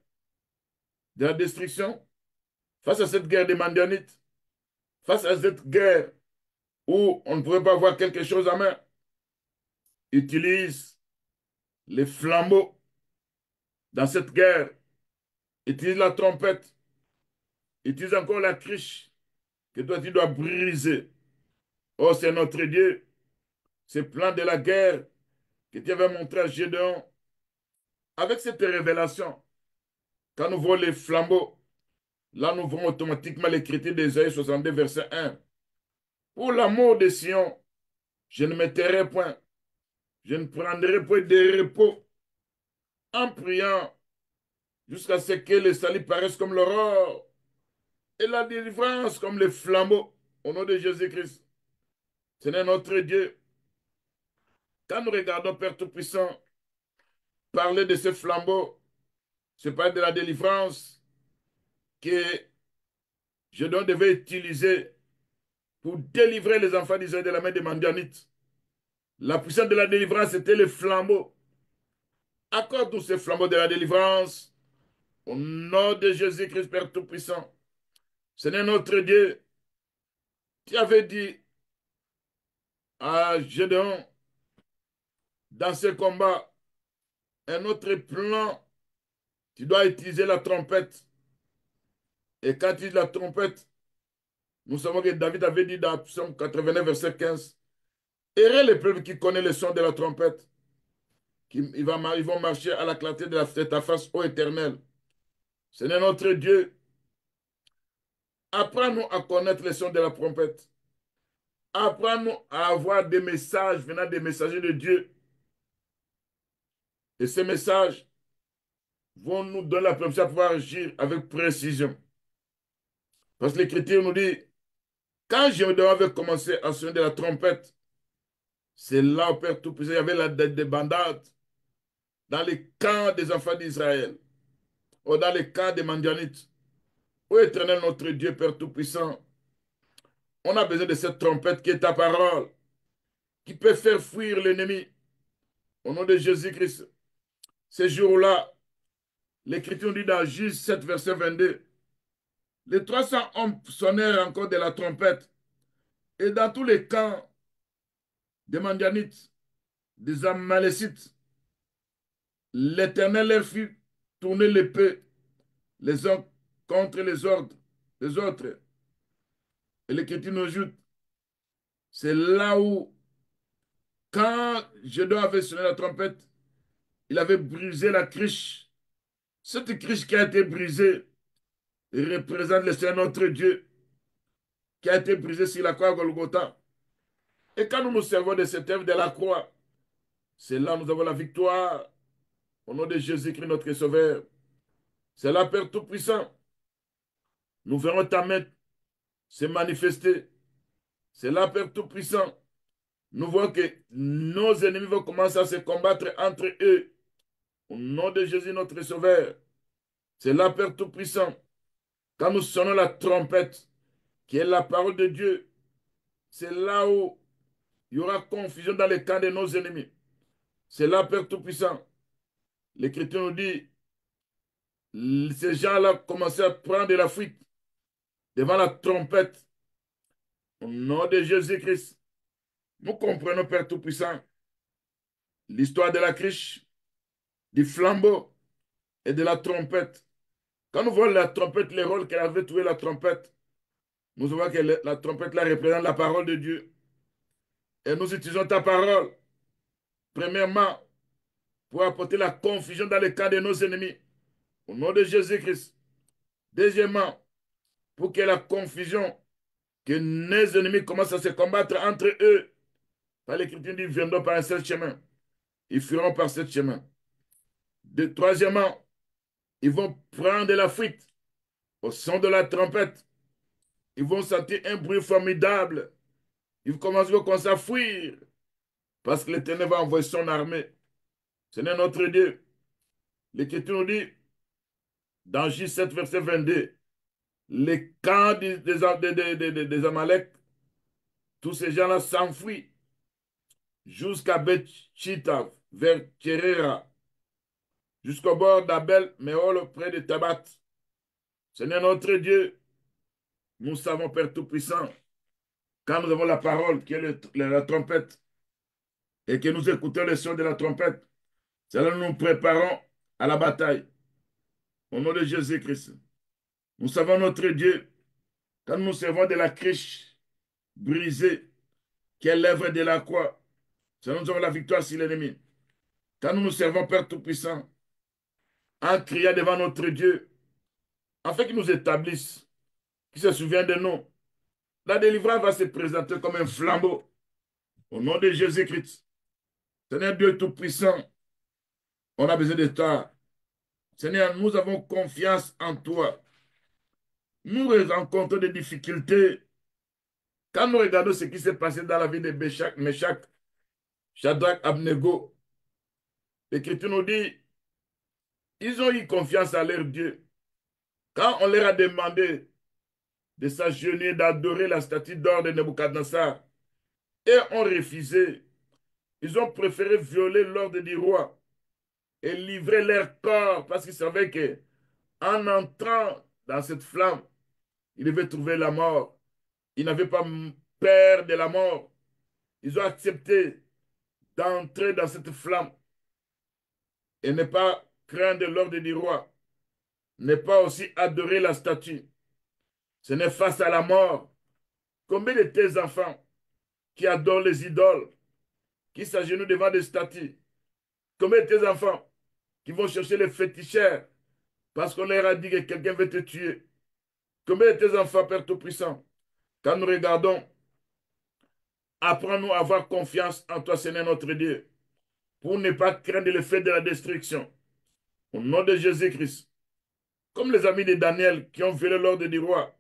de la destruction, face à cette guerre des Mandianites, face à cette guerre où on ne pourrait pas avoir quelque chose en main, utilise les flambeaux dans cette guerre, utilise la trompette, utilise encore la criche que toi tu dois briser. Oh, c'est notre Dieu, ce plan de la guerre que tu avais montré à Gédéon. Avec cette révélation, quand nous voyons les flambeaux, là nous voyons automatiquement l'écriture d'Ésaïe 62, verset 1. Pour l'amour de Sion, je ne me tairai point, je ne prendrai point de repos en priant jusqu'à ce que le salut paraisse comme l'aurore et la délivrance comme les flambeaux au nom de Jésus-Christ. Ce n'est notre Dieu. Quand nous regardons Père Tout-Puissant parler de ce flambeau, c'est pas de la délivrance que Gédéon devait utiliser pour délivrer les enfants d'Israël de la main des Mandianites. La puissance de la délivrance était le flambeau. Accorde-nous ce flambeau de la délivrance au nom de Jésus-Christ, Père Tout-Puissant. Ce n'est notre Dieu. Tu avais dit à Gédéon, dans ce combat, un autre plan, tu dois utiliser la trompette. Et quand tu utilises la trompette, nous savons que David avait dit dans Psaume 89, verset 15, errez les peuples qui connaissent le son de la trompette. Ils vont marcher à la clarté de ta face, ô Éternel. Ce n'est notre Dieu. Apprends-nous à connaître le son de la trompette. Apprends-nous à avoir des messages venant des messagers de Dieu. Et ces messages vont nous donner la permission de pouvoir agir avec précision. Parce que l'Écriture nous dit, quand Gédéon avait commencé à sonner de la trompette, c'est là, au Père Tout-Puissant, il y avait des bandades dans les camps des enfants d'Israël, ou dans les camps des Mandianites. Ô Éternel, notre Dieu, Père Tout-Puissant, on a besoin de cette trompette qui est ta parole, qui peut faire fuir l'ennemi. Au nom de Jésus-Christ, ces jours-là, l'Écriture dit dans Juge 7, verset 22, les 300 hommes sonnèrent encore de la trompette, et dans tous les camps des Mandianites, des Amalécites, l'Éternel leur fit tourner l'épée les uns contre les autres. Et l'Écriture nous ajoute, c'est là où, quand Gédéon avait sonné la trompette, il avait brisé la cruche. Cette cruche qui a été brisée représente le Seigneur notre Dieu, qui a été brisé sur la croix Golgotha. Et quand nous nous servons de cette œuvre de la croix, c'est là que nous avons la victoire. Au nom de Jésus-Christ, notre Sauveur. C'est là, Père Tout-Puissant. Nous verrons ta main se manifester. C'est là, Père Tout-Puissant. Nous voyons que nos ennemis vont commencer à se combattre entre eux. Au nom de Jésus, notre Sauveur. C'est là, Père Tout-Puissant. Quand nous sonnons la trompette, qui est la parole de Dieu, c'est là où il y aura confusion dans les camps de nos ennemis. C'est là, Père Tout-Puissant. L'Écriture nous dit, ces gens-là commençaient à prendre la fuite devant la trompette. Au nom de Jésus-Christ, nous comprenons, Père Tout-Puissant, l'histoire de la cruche, du flambeau et de la trompette. Quand nous voyons la trompette, les rôles qu'elle avait trouvé la trompette, nous voyons que la trompette là représente la parole de Dieu. Et nous utilisons ta parole, premièrement, pour apporter la confusion dans le camp de nos ennemis. Au nom de Jésus-Christ. Deuxièmement, pour que la confusion, que nos ennemis commencent à se combattre entre eux. Par l'Écriture dit, viendront par un seul chemin. Ils fuiront par ce chemin. Troisièmement, ils vont prendre la fuite au son de la trompette. Ils vont sentir un bruit formidable. Ils commenceront à fuir parce que l'Éternel va envoyer son armée. Ce n'est notre Dieu. L'Écriture nous dit, dans J7, verset 22, les camps des Amalek, tous ces gens-là s'enfuient jusqu'à Beth-Chita, vers Tcherera, jusqu'au bord d'Abel, Méhol, près de Tabat. Seigneur notre Dieu, nous savons, Père Tout-Puissant, quand nous avons la parole, qui est la trompette, et que nous écoutons le son de la trompette, c'est là que nous nous préparons à la bataille. Au nom de Jésus-Christ. Nous savons notre Dieu, quand nous servons de la cruche brisée, qui est l'œuvre de la croix, c'est là que nous avons la victoire sur l'ennemi. Quand nous nous servons, Père Tout-Puissant, en criant devant notre Dieu, afin qu'il nous établisse, qu'il se souvienne de nous, la délivrance va se présenter comme un flambeau. Au nom de Jésus-Christ. Seigneur Dieu Tout-Puissant, on a besoin de toi. Seigneur, nous avons confiance en toi. Nous rencontrons des difficultés. Quand nous regardons ce qui s'est passé dans la vie de Meshach, Shadrach, Abnego, l'Écriture nous dit, ils ont eu confiance à leur Dieu. Quand on leur a demandé de s'agenouiller, d'adorer la statue d'or de Nebuchadnezzar, et ont refusé, ils ont préféré violer l'ordre du roi et livrer leur corps parce qu'ils savaient que en entrant dans cette flamme, ils devaient trouver la mort. Ils n'avaient pas peur de la mort. Ils ont accepté d'entrer dans cette flamme et ne pas craindre l'ordre du roi, ne pas aussi adorer la statue. Ce n'est face à la mort. Combien de tes enfants qui adorent les idoles, qui s'agenouillent devant des statues? Combien de tes enfants qui vont chercher les féticheurs parce qu'on leur a dit que quelqu'un veut te tuer? Combien de tes enfants, Père Tout-Puissant, quand nous regardons, apprends-nous à avoir confiance en toi, Seigneur notre Dieu, pour ne pas craindre le fait de la destruction. Au nom de Jésus-Christ, comme les amis de Daniel qui ont violé l'ordre du roi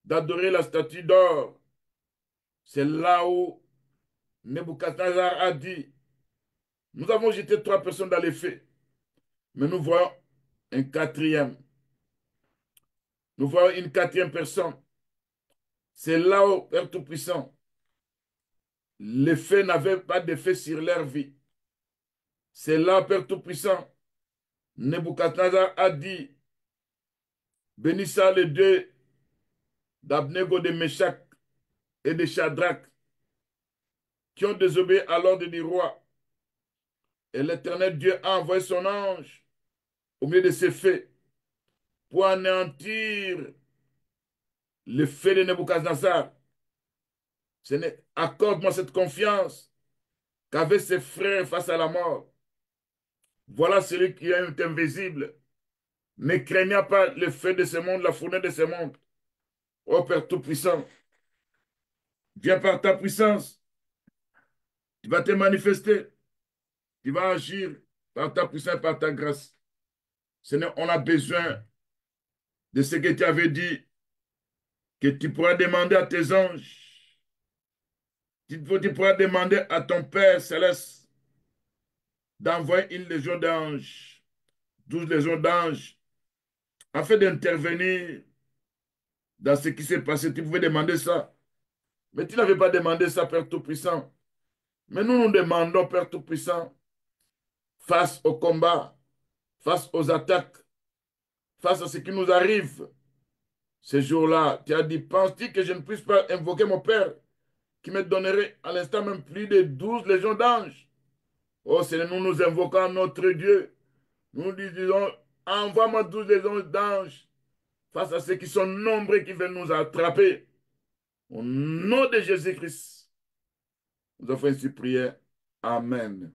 d'adorer la statue d'or, c'est là où Nebuchadnezzar a dit, nous avons jeté trois personnes dans les feux, mais nous voyons un quatrième. Nous voyons une quatrième personne. C'est là où, Père Tout-Puissant, les faits n'avaient pas d'effet sur leur vie. C'est là, Père Tout-Puissant, Nebuchadnezzar a dit, bénis ça les deux d'Abnego, de Meshach et de Shadrach, qui ont désobéi à l'ordre du roi. Et l'Éternel Dieu a envoyé son ange au milieu de ces faits pour anéantir le fait de Nebuchadnezzar. Accorde-moi cette confiance qu'avec ses frères face à la mort. Voilà celui qui est invisible. Ne craignant pas le fait de ce monde, la fournaise de ce monde. Ô Père Tout-Puissant, viens par ta puissance. Tu vas te manifester. Tu vas agir par ta puissance et par ta grâce. Seigneur, on a besoin de ce que tu avais dit, que tu pourras demander à tes anges. Tu pourras demander à ton Père céleste d'envoyer une légion d'anges, 12 légions d'anges, afin d'intervenir dans ce qui s'est passé. Tu pouvais demander ça. Mais tu n'avais pas demandé ça, Père Tout-Puissant. Mais nous nous demandons, Père Tout-Puissant, face au combat, face aux attaques, face à ce qui nous arrive, ce jour-là, tu as dit, penses-tu que je ne puisse pas invoquer mon Père qui me donnerait à l'instant même plus de 12 légions d'anges? Oh Seigneur, nous nous invoquons notre Dieu. Nous disons, envoie-moi 12 légions d'anges face à ceux qui sont nombreux qui veulent nous attraper. Au nom de Jésus-Christ, nous offrons ainsi prière. Amen.